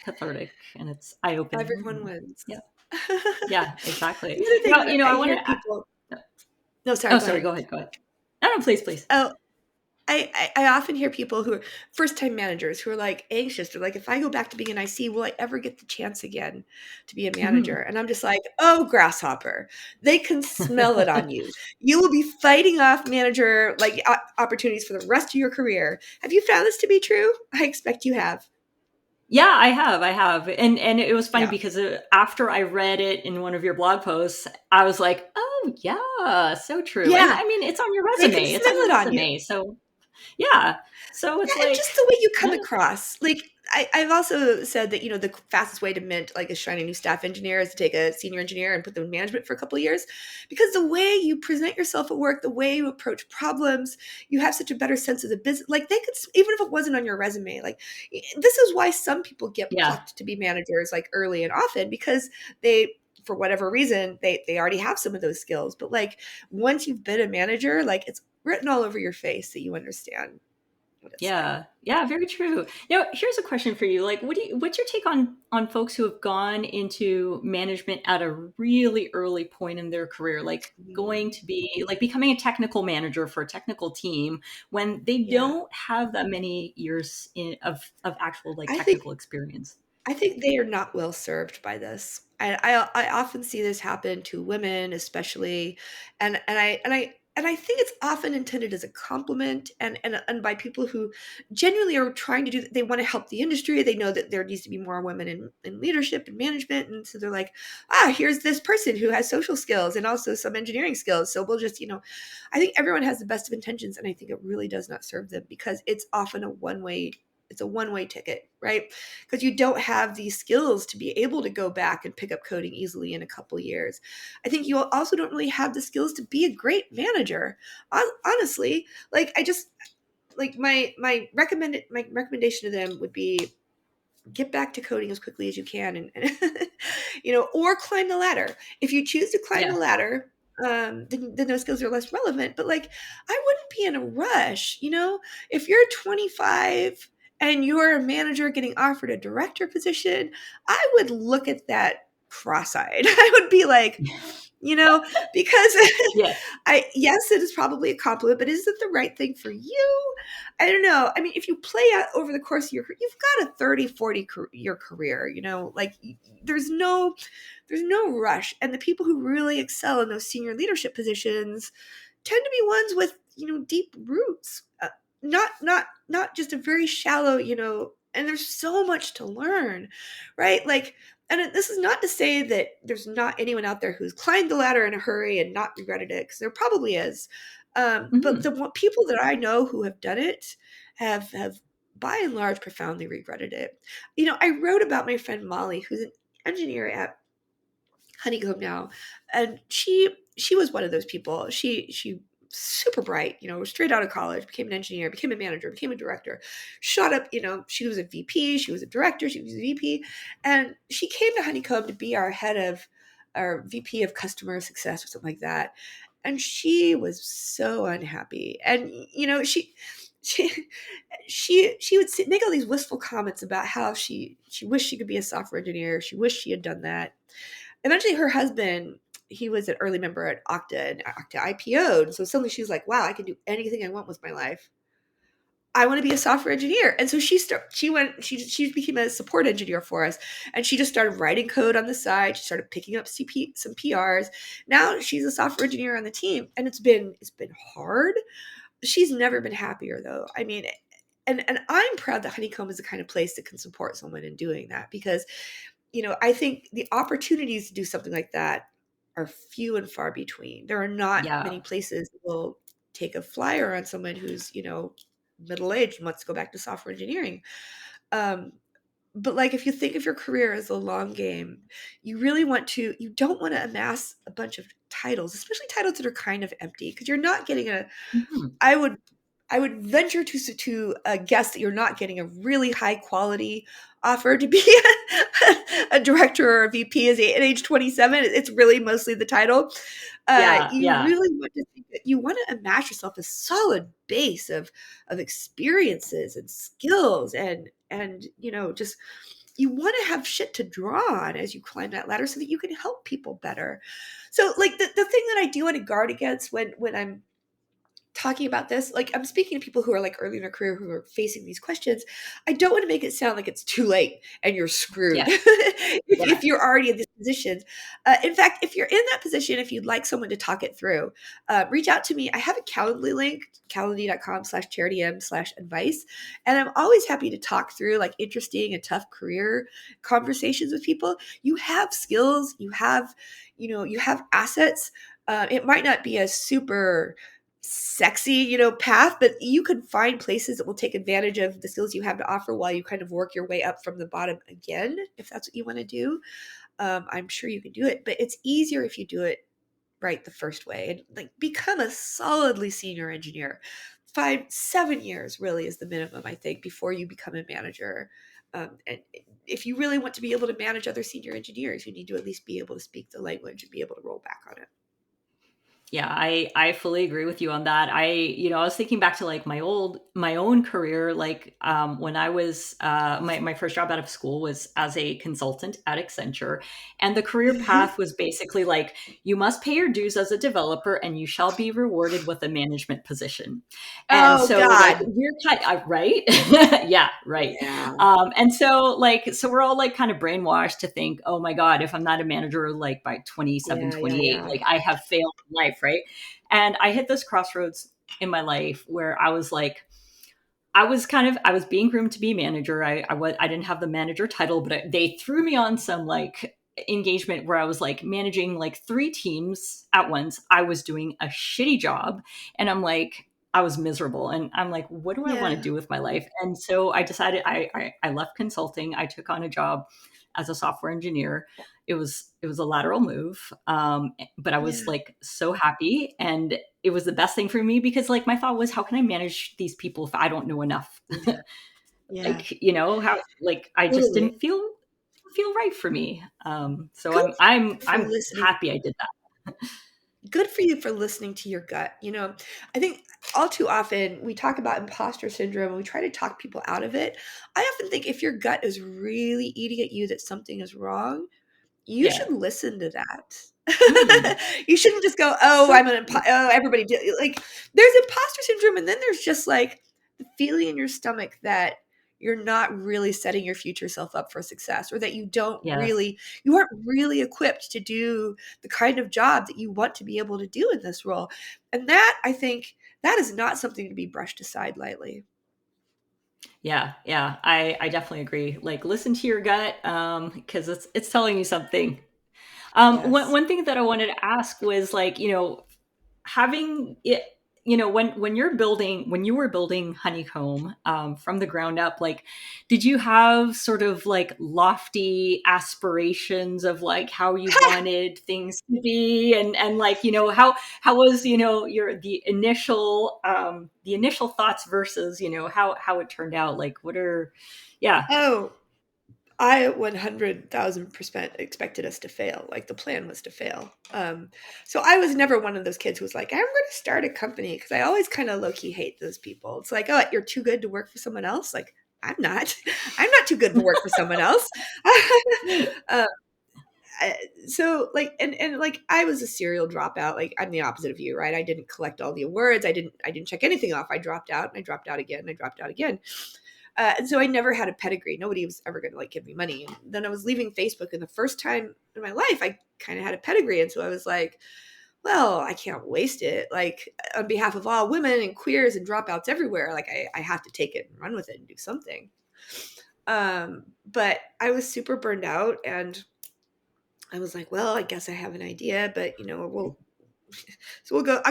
cathartic and it's eye-opening. Everyone And wins. yeah, The yeah, exactly. other thing that I I want hear to. people. No, sorry, Oh, go sorry. ahead. Go ahead. Go ahead. No, no, please, please. Oh, I often hear people who are first time managers who are like anxious. They're like, if I go back to being an IC, will I ever get the chance again to be a manager? Mhm. And I'm just like, oh, grasshopper. They can smell it on you. You will be fighting off manager like opportunities for the rest of your career. Have you found this to be true? I expect you have. Yeah, I have, and it was funny Yeah. because after I read it in one of your blog posts, I was like, oh yeah, so true. And Yeah. I mean, it's on your They can resume. It's smell on your it on you. resume. So yeah, so it's Yeah, and like, just the way you come yeah, across. Like I've also said that, the fastest way to mint like a shiny new staff engineer is to take a senior engineer and put them in management for a couple of years. Because the way you present yourself at work, the way you approach problems, you have such a better sense of the business. Like they could, even if it wasn't on your resume, like this is why some people get yeah, plucked to be managers like early and often because they for whatever reason they already have some of those skills. But like once you've been a manager, like it's written all over your face that you understand what it's like. yeah, very true. Now, here's a question for you. Like, what's your take on folks who have gone into management at a really early point in their career, like going Mm, to be like becoming a technical manager for a technical team when they yeah. don't have that many years of actual like I think technical experience? I think they are not well served by this. I often see this happen to women, especially, and I think it's often intended as a compliment, and by people who genuinely are trying to do. They want to help the industry. They know that there needs to be more women in leadership and management, and so they're like, here's this person who has social skills and also some engineering skills. So we'll just, I think everyone has the best of intentions, and I think it really does not serve them because it's often a one way. It's a one-way ticket, right? Because you don't have these skills to be able to go back and pick up coding easily in a couple years. I think you also don't really have the skills to be a great manager. Honestly, like I just like my recommendation to them would be get back to coding as quickly as you can and or climb the ladder. If you choose to climb Yeah. the ladder, then those skills are less relevant. But like I wouldn't be in a rush, if you're 25 and you're a manager getting offered a director position, I would look at that cross-eyed. I would be like, because Yeah. yes, it is probably a compliment, but is it the right thing for you? I don't know. I mean, if you play out over the course of you've got a 30, 40 year career, like there's no rush. And the people who really excel in those senior leadership positions tend to be ones with, deep roots, not just a very shallow, and there's so much to learn, right? Like, and this is not to say that there's not anyone out there who's climbed the ladder in a hurry and not regretted it, because there probably is. But Hmm. the people that I know who have done it have by and large profoundly regretted it. I wrote about my friend Molly, who's an engineer at Honeycomb now, and she was one of those people. She super bright, straight out of college, became an engineer, became a manager, became a director, shot up, she was a VP, she was a director, she was a VP, and she came to Honeycomb to be our VP of customer success or something like that. And she was so unhappy. And she she would make all these wistful comments about how she wished she could be a software engineer. She wished she had done that. Eventually her husband, he was an early member at Okta, and Okta IPO'd. So suddenly she's like, wow, I can do anything I want with my life. I want to be a software engineer. And so she became a support engineer for us. And she just started writing code on the side. She started picking up some PRs. Now she's a software engineer on the team. And it's been hard. She's never been happier though. I mean, and I'm proud that Honeycomb is the kind of place that can support someone in doing that, because I think the opportunities to do something like that are few and far between. There are not Yeah. many places that will take a flyer on someone who's, middle aged and wants to go back to software engineering. Um, but like if you think of your career as a long game, you don't want to amass a bunch of titles, especially titles that are kind of empty, because you're not getting Mhm. I would I would venture to guess that you're not getting a really high quality offer to be a director or a VP at age 27. It's really mostly the title. Yeah, You yeah. really want to think that you want to amass yourself a solid base of experiences and skills and just you want to have shit to draw on as you climb that ladder so that you can help people better. So like the thing that I do want to guard against when I'm talking about this, like I'm speaking to people who are like early in their career who are facing these questions. I don't want to make it sound like it's too late and you're screwed Yes. Yeah. if you're already in this position. In fact, if you're in that position, if you'd like someone to talk it through, reach out to me. I have a Calendly link, calendly.com/charitym/advice. And I'm always happy to talk through like interesting and tough career conversations with people. You have skills, you have assets. It might not be a super sexy, path, but you can find places that will take advantage of the skills you have to offer while you kind of work your way up from the bottom again, if that's what you want to do. I'm sure you can do it, but it's easier if you do it right the first way and like become a solidly senior engineer. 5-7 years really is the minimum, I think, before you become a manager. And if you really want to be able to manage other senior engineers, you need to at least be able to speak the language and be able to roll back on it. Yeah, I fully agree with you on that. I was thinking back to like my own career, like when I was my first job out of school was as a consultant at Accenture, and the career path was basically like you must pay your dues as a developer and you shall be rewarded with a management position. And Oh so like God. we're kind right? Yeah, right. Yeah. And so we're all like kind of brainwashed to think, oh my God, if I'm not a manager like by 27, Yeah. Yeah. 28, Yeah. like I have failed in life, right? And I hit this crossroads in my life where I was like, I was being groomed to be manager. I didn't have the manager title, but they threw me on some like engagement where I was like managing like 3 teams at once. I was doing a shitty job, and I was miserable, and I'm like, what do I want to Yeah. do with my life? And so I decided I left consulting. I took on a job as a software engineer. It was a lateral move, but I was Yeah. like so happy, and it was the best thing for me because like my thought was, how can I manage these people if I don't know enough? Yeah. Yeah. Like how like I just Totally. didn't feel right for me. So Good for I'm listening. happy I did that. Good for you for listening to your gut. I think all too often we talk about imposter syndrome and we try to talk people out of it. I often think if your gut is really eating at you that something is wrong, you Yeah. should listen to that. Mm, You shouldn't just go, "Oh, so oh, everybody do," like there's imposter syndrome and then there's just like the feeling in your stomach that you're not really setting your future self up for success or that yes. you aren't really equipped to do the kind of job that you want to be able to do in this role. And that I think that is not something to be brushed aside lightly. Yeah, yeah. I definitely agree. Like listen to your gut because it's telling you something. Yes. One thing that I wanted to ask was like, having it, when you were building Honeycomb from the ground up, like did you have sort of like lofty aspirations of like how you wanted things to be, and like how was your the initial thoughts versus how it turned out, like what are yeah. Oh, I 100,000% expected us to fail. Like the plan was to fail. So I was never one of those kids who was like, I'm going to start a company because I always kind of low key hate those people. It's like, oh, you're too good to work for someone else. Like I'm not. I'm not too good to work for someone else. uh, so like and like I was a serial dropout. Like I'm the opposite of you, right? I didn't collect all the awards. I didn't check anything off. I dropped out and I dropped out again and I dropped out again. And so I never had a pedigree. Nobody was ever going to like give me money. And then I was leaving Facebook, and the first time in my life, I kind of had a pedigree, and so I was like, "Well, I can't waste it. Like on behalf of all women and queers and dropouts everywhere, like I have to take it and run with it and do something." But I was super burned out, and I was like, well, I guess I have an idea, but I'll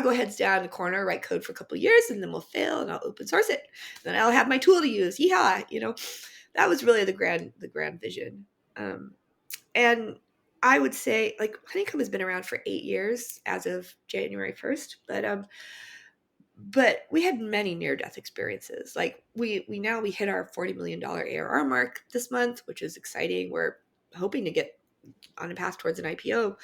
go heads down in the corner, write code for a couple of years, and then we'll fail, and I'll open source it. Then I'll have my tool to use. Yeehaw! That was really the grand vision. And I would say, like, Honeycomb has been around for 8 years as of January 1st, but we had many near death experiences. Like, we hit our $40 million ARR mark this month, which is exciting. We're hoping to get on a path towards an IPO.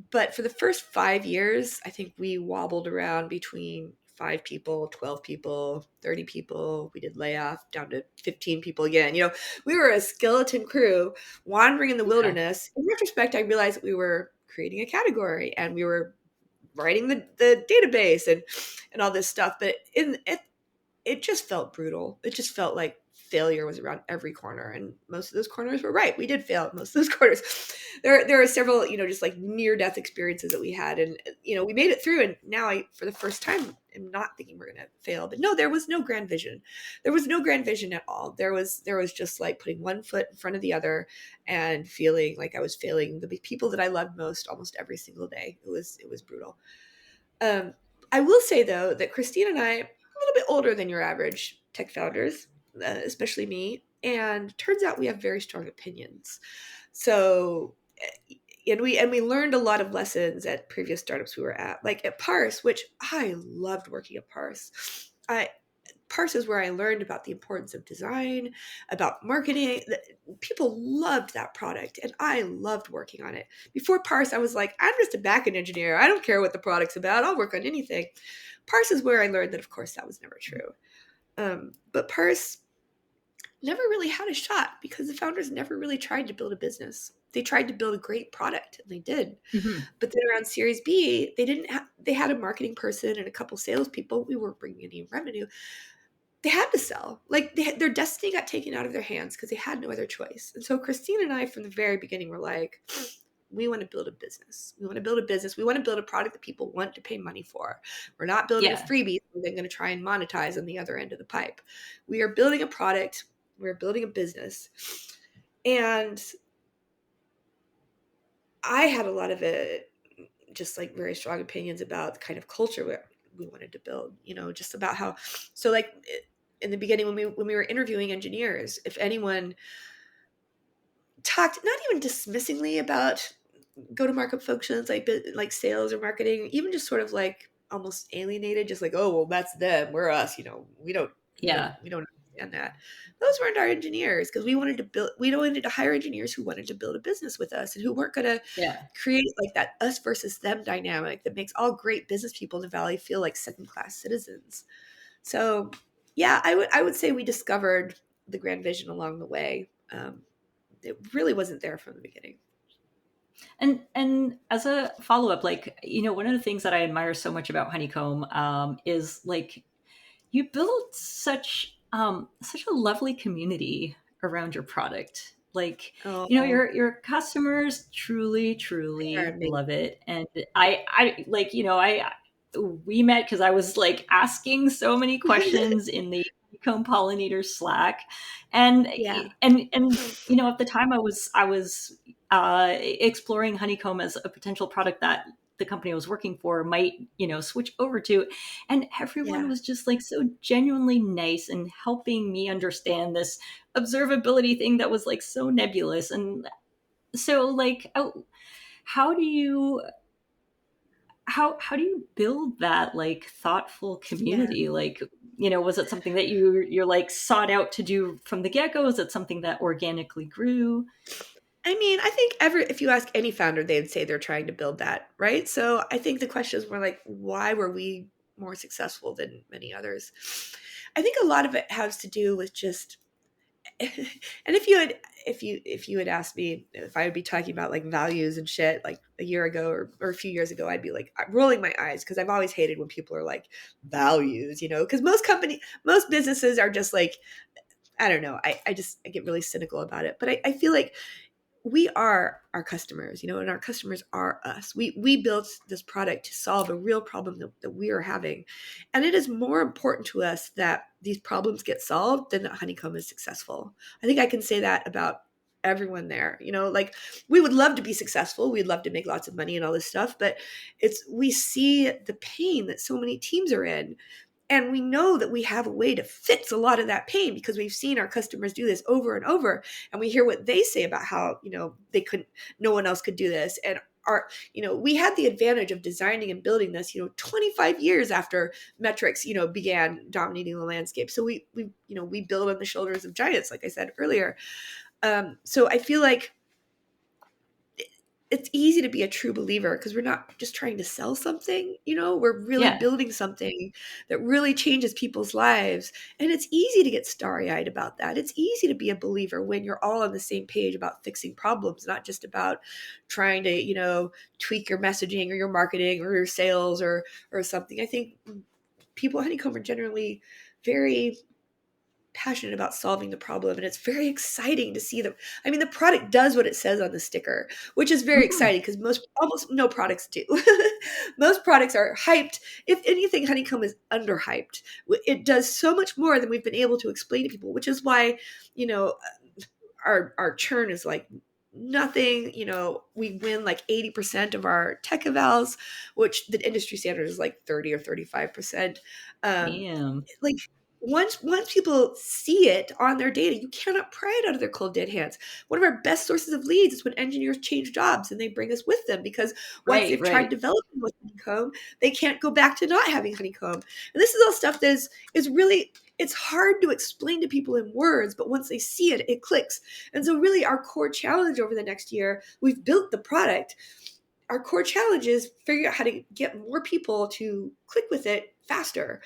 But for the first 5 years, I think we wobbled around between 5 people, 12 people, 30 people. We did layoff down to 15 people again. We were a skeleton crew wandering in the Okay. wilderness. In retrospect, I realized that we were creating a category, and we were writing the database and all this stuff. But it just felt brutal. It just felt like failure was around every corner, and most of those corners were right. We did fail at most of those corners. There are several, just like near death experiences that we had, and we made it through. And now for the first time, am not thinking we're going to fail. But no, there was no grand vision. There was no grand vision at all. There was just like putting one foot in front of the other, and feeling like I was failing the people that I loved most almost every single day. It was brutal. Um, I will say, though, that Christine and I are a little bit older than your average tech founders, especially me. And turns out we have very strong opinions. So, and we learned a lot of lessons at previous startups we were at, like at Parse, which I loved working at Parse. I Parse is where I learned about the importance of design, about marketing. People loved that product, and I loved working on it. Before Parse, I was like, I'm just a backend engineer. I don't care what the product's about. I'll work on anything. Parse is where I learned that, of course, that was never true. But Parse never really had a shot because the founders never really tried to build a business. They tried to build a great product, and they did. Hmm. But then around Series B, they had a marketing person and a couple salespeople. We weren't bringing any revenue. They had to sell. Like, their destiny got taken out of their hands because they had no other choice. And so Christine and I, from the very beginning, were like, we want to build a business. We want to build a business. We want to build a product that people want to pay money for. We're not building a Yeah. freebie and then going to try and monetize on the other end of the pipe. We are building a product. We're building a business. And I had a lot of it, just like very strong opinions about the kind of culture we wanted to build, just about how, so like in the beginning when we were interviewing engineers, if anyone talked not even dismissingly about go-to-market functions like sales or marketing, even just sort of like almost alienated, just like, oh well, that's them, we're us, we don't we don't Yeah. we don't understand that. Those weren't our engineers, because we wanted to hire engineers who wanted to build a business with us and who weren't going to Yeah. create like that us versus them dynamic that makes all great business people in the valley feel like second-class citizens. So yeah, I would say we discovered the grand vision along the way. It really wasn't there from the beginning. And as a follow up, like, one of the things that I admire so much about Honeycomb is like you build such a lovely community around your product. Like, Oh, your customers truly, they're truly amazing. love it. And I like, we met because I was like asking so many questions in the Honeycomb pollinator Slack. And Yeah, at the time I was exploring Honeycomb as a potential product that the company I was working for might, switch over to. And everyone yeah. was just like so genuinely nice and helping me understand this observability thing that was like so nebulous. And so like, how do you how do you build that like thoughtful Yeah. community? Like, was it something that you're like sought out to do from the get-go? Is it something that organically grew? I mean, I think if you ask any founder, they'd say they're trying to build that, right? So I think the questions were like, why were we more successful than many others? I think a lot of it has to do with just, and if you had asked me if I would be talking about like values and shit like a year ago or a few years ago, I'd be like rolling my eyes, because I've always hated when people are like values, because most businesses are just like, I don't know. I get really cynical about it, but I feel like we are our customers, and our customers are us. We built this product to solve a real problem that we are having. And it is more important to us that these problems get solved than that Honeycomb is successful. I think I can say that about everyone there. Like, we would love to be successful. We'd love to make lots of money and all this stuff, but we see the pain that so many teams are in. And we know that we have a way to fix a lot of that pain because we've seen our customers do this over and over. And we hear what they say about how, no one else could do this. And we had the advantage of designing and building this, 25 years after metrics, began dominating the landscape. So we build on the shoulders of giants, like I said earlier. So I feel like it's easy to be a true believer because we're not just trying to sell something, we're really Yeah. building something that really changes people's lives. And it's easy to get starry-eyed about that. It's easy to be a believer when you're all on the same page about fixing problems, not just about trying to, tweak your messaging or your marketing or your sales or something. I think people at Honeycomb are generally very passionate about solving the problem, and it's very exciting to see them. I mean, the product does what it says on the sticker, which is very Mhm. exciting because almost no products do. Most products are hyped. If anything, Honeycomb is underhyped. It does so much more than we've been able to explain to people, which is why, you know our churn is like nothing. We win like 80% of our tech evals, which the industry standard is like 30 or 35%. um Damn. like, once people see it on their data, you cannot pry it out of their cold dead hands. One of our best sources of leads is when engineers change jobs and they bring us with them, because once Right, they've tried right. developing with Honeycomb, they can't go back to not having Honeycomb. And this is all stuff that is really, it's hard to explain to people in words, but once they see it, it clicks. And so really our core challenge over the next year, we've built the product. Our core challenge is figuring out how to get more people to click with it faster,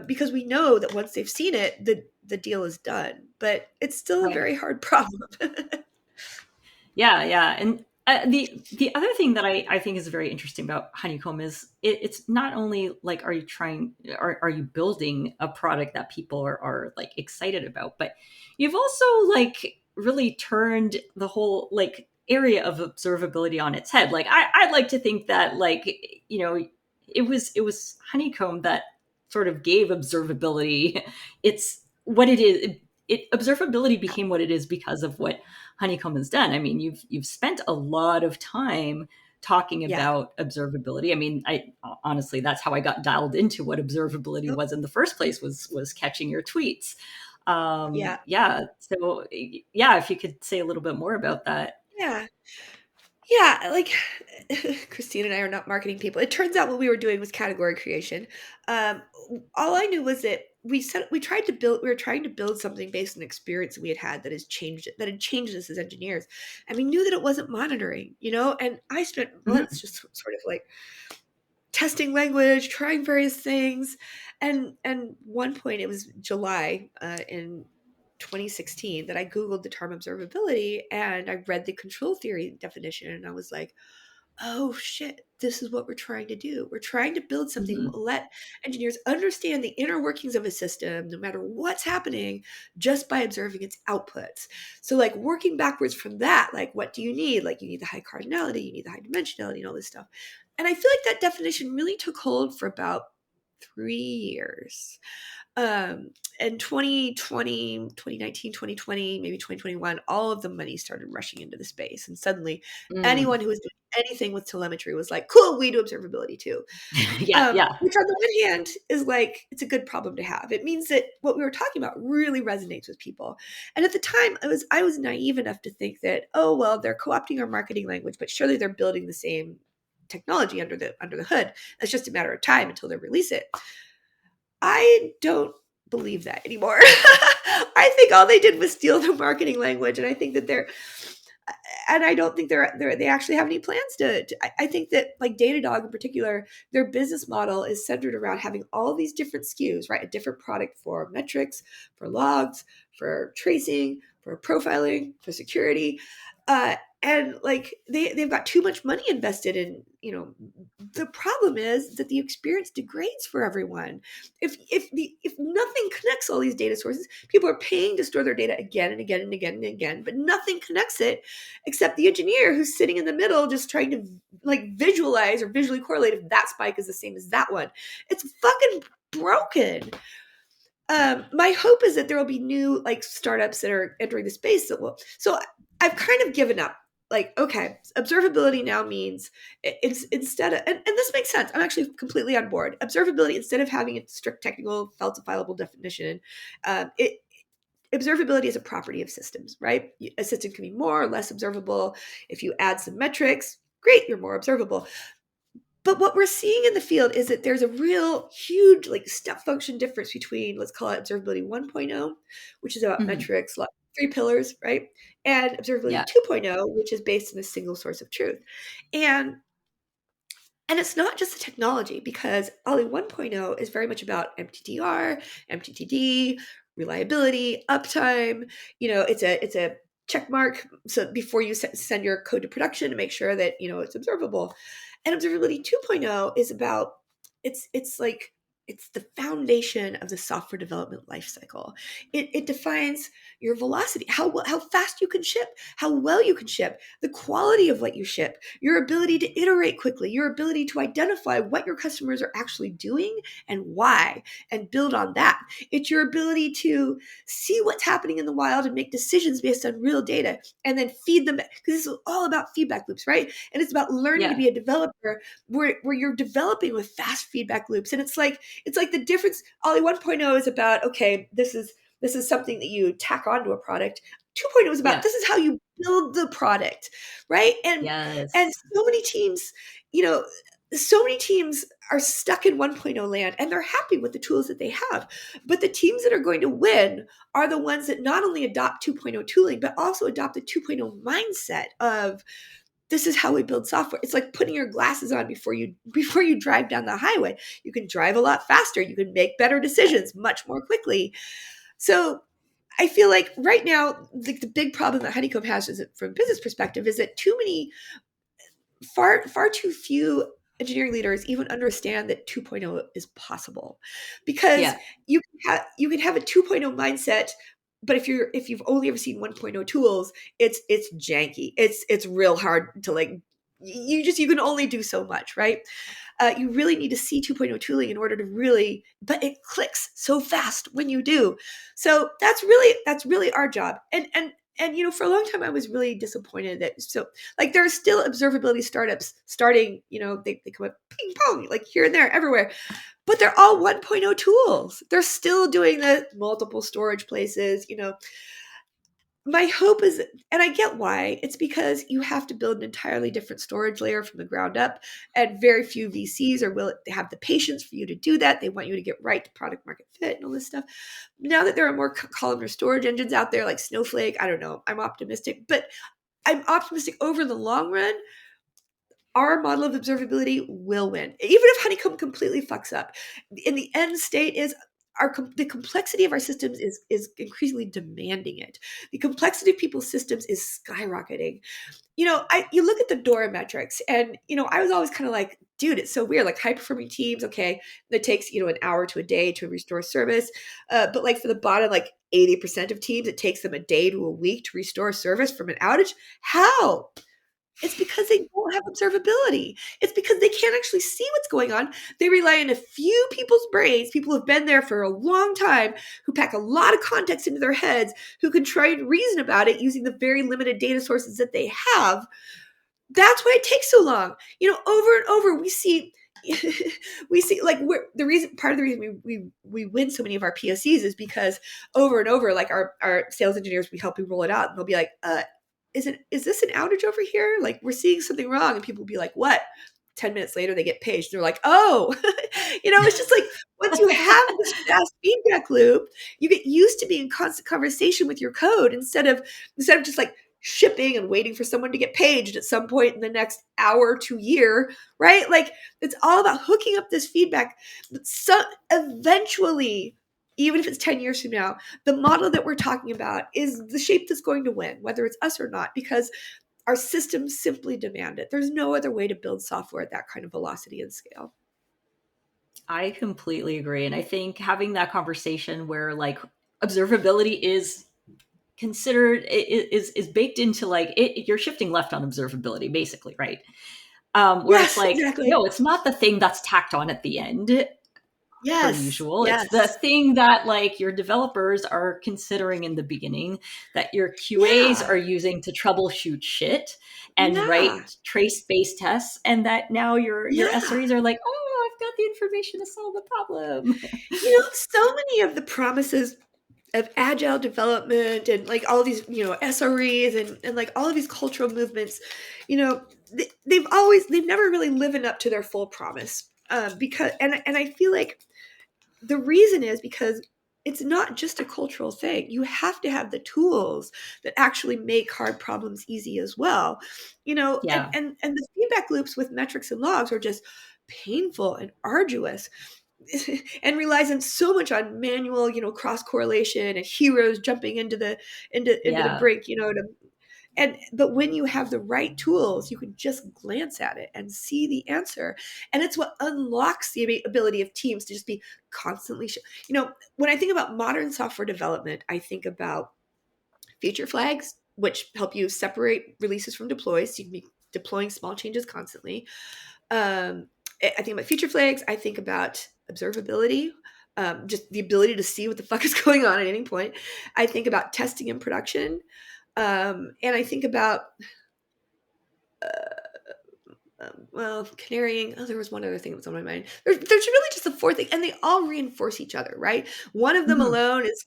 because we know that once they've seen it, the deal is done. But it's still a Right. very hard problem. Yeah, yeah. And the other thing that I think is very interesting about Honeycomb is it's not only like are you building a product that people are like excited about, but you've also like really turned the whole like area of observability on its head. Like I'd like to think that like it was Honeycomb that sort of gave observability it's what it is. Observability became what it is because of what Honeycomb has done. I mean, you've spent a lot of time talking Yeah. about observability. I mean, I honestly that's how I got dialed into what observability Yep. was in the first place was catching your tweets. Yeah. Yeah. So yeah, if you could say a little bit more about that. Yeah. Yeah, like Christine and I are not marketing people. It turns out what we were doing was category creation. Um, all I knew was that we were trying to build something based on experience we had had that had changed us as engineers, and we knew that it wasn't monitoring, And I spent Mhm. months just sort of like testing language, trying various things, and one point it was July in 2016 that I googled the term observability and I read the control theory definition and I was like, oh shit, this is what we're trying to do. We're trying to build something that Mhm. will let engineers understand the inner workings of a system, no matter what's happening, just by observing its outputs. So, like, working backwards from that, like, what do you need? Like, you need the high cardinality, you need the high dimensionality, and all this stuff. And I feel like that definition really took hold for about 3 years. um in 2020, 2019, 2020, maybe 2021, all of the money started rushing into the space, and suddenly Mm. anyone who was doing anything with telemetry was like, cool, we do observability too. Yeah, yeah. Which on the one hand is like, it's a good problem to have. It means that what we were talking about really resonates with people. And at the time I was naive enough to think that, oh well, they're co-opting our marketing language, but surely they're building the same technology under the hood. It's just a matter of time until they release it. I don't believe that anymore. I think all they did was steal the marketing language, and I think that I don't think they actually have any plans I think that, like, Datadog in particular, their business model is centered around having all these different SKUs, right? A different product for metrics, for logs, for tracing, for profiling, for security. And like they've got too much money invested in, the problem is that the experience degrades for everyone. If nothing connects all these data sources, people are paying to store their data again and again and again and again, but nothing connects it except the engineer who's sitting in the middle just trying to like visualize or visually correlate if that spike is the same as that one. It's fucking broken. My hope is that there will be new like startups that are entering the space that will. So I've kind of given up. Like, okay, observability now means it's instead of, and this makes sense. I'm actually completely on board. Observability, instead of having a strict technical falsifiable definition, it observability is a property of systems, right? A system can be more or less observable. If you add some metrics, great, you're more observable. But what we're seeing in the field is that there's a real huge like step function difference between, let's call it observability 1.0, which is about Mhm. metrics, three pillars, right? And Yeah. observability 2.0, which is based on a single source of truth. And and it's not just the technology, because Ollie 1.0 is very much about MTTR, MTTD, reliability, uptime. It's a check mark so before you send your code to production to make sure that it's observable. And observability 2.0 is about, it's like it's the foundation of the software development lifecycle. It defines your velocity, how fast you can ship, how well you can ship, the quality of what you ship, your ability to iterate quickly, your ability to identify what your customers are actually doing and why, and build on that. It's your ability to see what's happening in the wild and make decisions based on real data and then feed them, because this is all about feedback loops, right? And it's about learning to Yeah. be a developer where you're developing with fast feedback loops. And it's like the difference. Ollie 1.0 is about, okay, this is something that you tack onto a product. 2.0 is about, Yeah. this is how you build the product, right? And Yes. so many teams, you know, so many teams are stuck in 1.0 land and they're happy with the tools that they have. But the teams that are going to win are the ones that not only adopt 2.0 tooling, but also adopt the 2.0 mindset of, this is how we build software. It's like putting your glasses on before you drive down the highway. You can drive a lot faster. You can make better decisions much more quickly. So I feel like right now, the big problem that Honeycomb has is from a business perspective is that far too few engineering leaders even understand that 2.0 is possible, because Yeah. you can have a 2.0 mindset, but if you've only ever seen 1.0 tools, it's janky. It's real hard to like, you can only do so much, right? You really need to see 2.0 tooling in order to really, but it clicks so fast when you do. So that's really our job. And for a long time I was really disappointed that, so like there are still observability startups starting, they come up ping pong, like here and there, everywhere, but they're all 1.0 tools. They're still doing the multiple storage places. My hope is, and I get why, it's because you have to build an entirely different storage layer from the ground up, and very few VCs are willing to have the patience for you to do that. They want you to get right to product market fit and all this stuff. Now that there are more columnar storage engines out there like Snowflake, I don't know, I'm optimistic, but I'm optimistic over the long run. Our model of observability will win, even if Honeycomb completely fucks up. In the end state is, the complexity of our systems is increasingly demanding it. The complexity of people's systems is skyrocketing. You look at the Dora metrics, and I was always kind of like, dude, it's so weird. Like high performing teams, okay, that takes an hour to a day to restore service, but like for the bottom, like 80% of teams, it takes them a day to a week to restore service from an outage. How? It's because they don't have observability. It's because they can't actually see what's going on. They rely on a few people's brains, people who've been there for a long time, who pack a lot of context into their heads, who can try and reason about it using the very limited data sources that they have. That's why it takes so long. Over and over, we see like, the reason, part of the reason we win so many of our POCs is because over and over, like our sales engineers, we help you roll it out, and they'll be like, is this an outage over here? Like, we're seeing something wrong. And people will be like, what? 10 minutes later, they get paged. They're like, oh, it's just like, once you have this fast feedback loop, you get used to being in constant conversation with your code instead of just like shipping and waiting for someone to get paged at some point in the next hour to year, right? Like, it's all about hooking up this feedback. So eventually, even if it's 10 years from now, the model that we're talking about is the shape that's going to win, whether it's us or not, because our systems simply demand it. There's no other way to build software at that kind of velocity and scale. I completely agree. And I think having that conversation where like observability is considered is baked into like you're shifting left on observability basically, right? Where it's Yes, like, exactly. no, it's not the thing that's tacked on at the end per Yes, usual. It's the yes. thing that like your developers are considering in the beginning, that your QAs Yeah, are using to troubleshoot shit and yeah, write trace-based tests, and that now your yeah. SREs are like, oh, I've got the information to solve the problem. So many of the promises of agile development and like all these, SREs and like all of these cultural movements, you know, they've never really lived up to their full promise. Because and I feel like the reason is because it's not just a cultural thing. You have to have the tools that actually make hard problems easy as well. And Yeah, and the feedback loops with metrics and logs are just painful and arduous and relies on so much on manual, cross correlation and heroes jumping into the yeah, brink, but when you have the right tools, you can just glance at it and see the answer. And it's what unlocks the ability of teams to just be constantly when I think about modern software development, I think about feature flags, which help you separate releases from deploys, so you can be deploying small changes constantly. I think about feature flags. I think about observability, just the ability to see what the fuck is going on at any point. I think about testing in production. And I think about, canarying. Oh, there was one other thing that was on my mind. There's really just a fourth thing, and they all reinforce each other, right? One of them mhm, alone is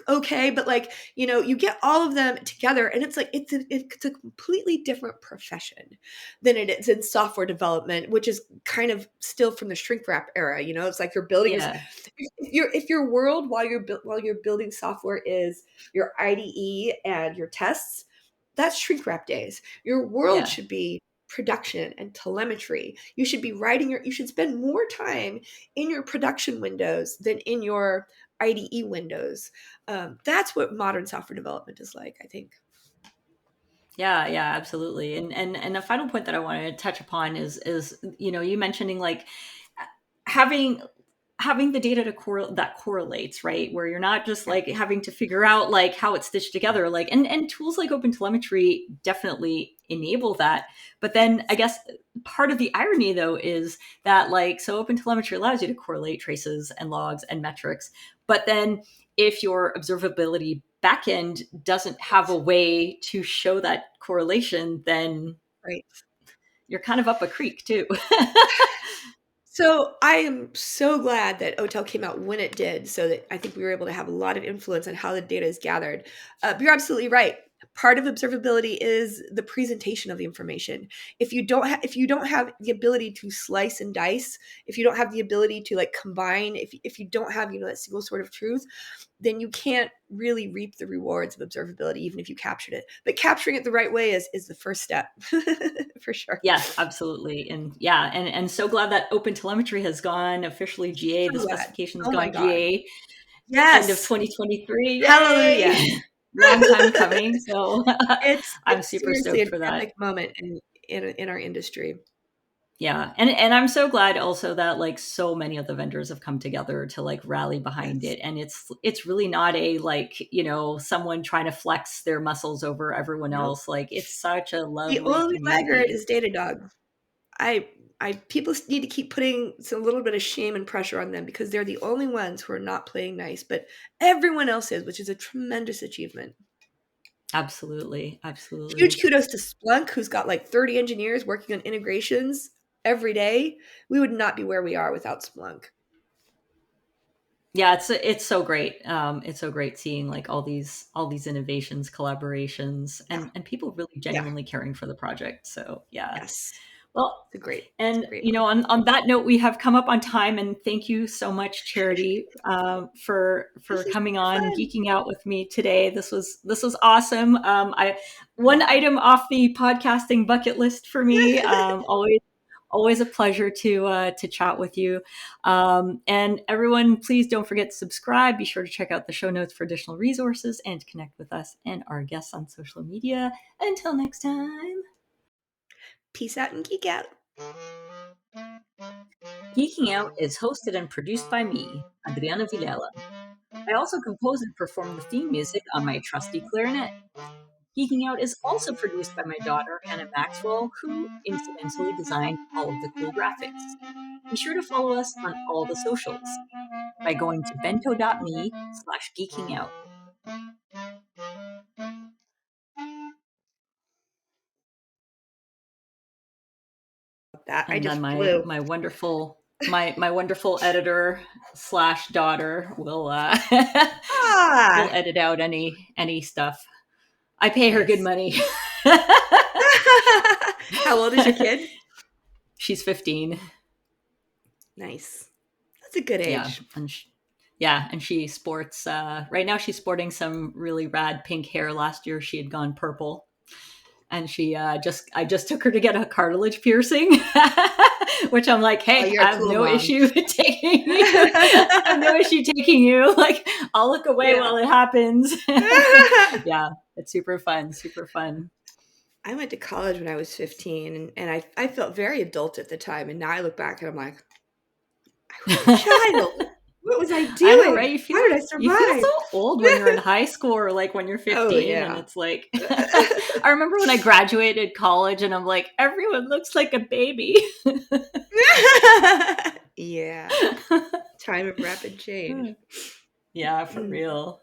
okay, but like you get all of them together and it's like it's a completely different profession than it is in software development, which is kind of still from the shrink wrap era. It's like you're building yeah, if your world while you're building software is your IDE and your tests, that's shrink wrap days. Your world yeah. should be production and telemetry. You should be writing you should spend more time in your production windows than in your IDE windows. That's what modern software development is like, I think. Yeah, yeah, absolutely. And a final point that I want to touch upon is you mentioning like having having the data that correlates, right? Where you're not just Yeah, like having to figure out like how it's stitched together, like and tools like open telemetry definitely enable that. But then I guess part of the irony though is that like so open telemetry allows you to correlate traces and logs and metrics, but then if your observability backend doesn't have a way to show that correlation, then right. you're kind of up a creek too. So I am so glad that OTel came out when it did, so that I think we were able to have a lot of influence on how the data is gathered. But you're absolutely right. Part of observability is the presentation of the information. If you don't have the ability to slice and dice, if you don't have the ability to like combine, if you don't have that single sort of truth, then you can't really reap the rewards of observability, even if you captured it. But capturing it the right way is the first step, for sure. Yes, absolutely. And yeah, and so glad that open telemetry has gone officially GA. The So glad. specification has Oh my gone god. GA end of Yes. 2023. Hallelujah. Yay! Long time coming. So I'm It's super seriously stoked an for that. epic moment in our industry. Yeah. And I'm so glad also that like so many of the vendors have come together to like rally behind Yes. it. And it's really not a like, someone trying to flex their muscles over everyone Nope. else. Like it's such a The lovely only laggard community. is Datadog. I people need to keep putting a little bit of shame and pressure on them because they're the only ones who are not playing nice, but everyone else is, which is a tremendous achievement. Absolutely. Huge Absolutely. kudos to Splunk, who's got like 30 engineers working on integrations every day. We would not be where we are without Splunk. Yeah, it's so great. It's so great seeing like all these innovations, collaborations, Yeah. and people really Yeah. genuinely caring for the project. So yeah. Yes. Well, It's and a great moment. on that note, we have come up on time, and thank you so much, Charity, for This is coming super on and fun. geeking out with me today. This was awesome. I one item off the podcasting bucket list for me. Always Always a pleasure to chat with you. And everyone, please don't forget to subscribe. Be sure to check out the show notes for additional resources and to connect with us and our guests on social media. Until next time. Peace out and geek out. Geeking Out is hosted and produced by me, Adriana Vilela. I also compose and perform the theme music on my trusty clarinet. Geeking Out is also produced by my daughter, Hannah Maxwell, who incidentally designed all of the cool graphics. Be sure to follow us on all the socials by going to bento.me/geekingout. That I And then just my flew. my wonderful my wonderful editor slash daughter will will Ah, edit out any stuff. I pay her good nice. money. How old is your kid? She's 15. Nice. That's a good Yeah, age. and she sports. Right now, she's sporting some really rad pink hair. Last year, she had gone purple, and I just took her to get a cartilage piercing, which I'm like, Oh, hey, you're a I have cool no mom. issue taking you. I have no issue taking you. Like, I'll look away Yeah. while it happens. Yeah, it's super fun. Super fun. I went to college when I was 15 and I felt very adult at the time. And now I look back and I'm like, I was a child. What was I I know, right? doing? How did I You feel survive? so old when you're in high school or like when you're Oh, 15 and yeah. it's like I remember when I graduated college and I'm like everyone looks like a baby. Yeah. Time of rapid change. Yeah, for Mm. real.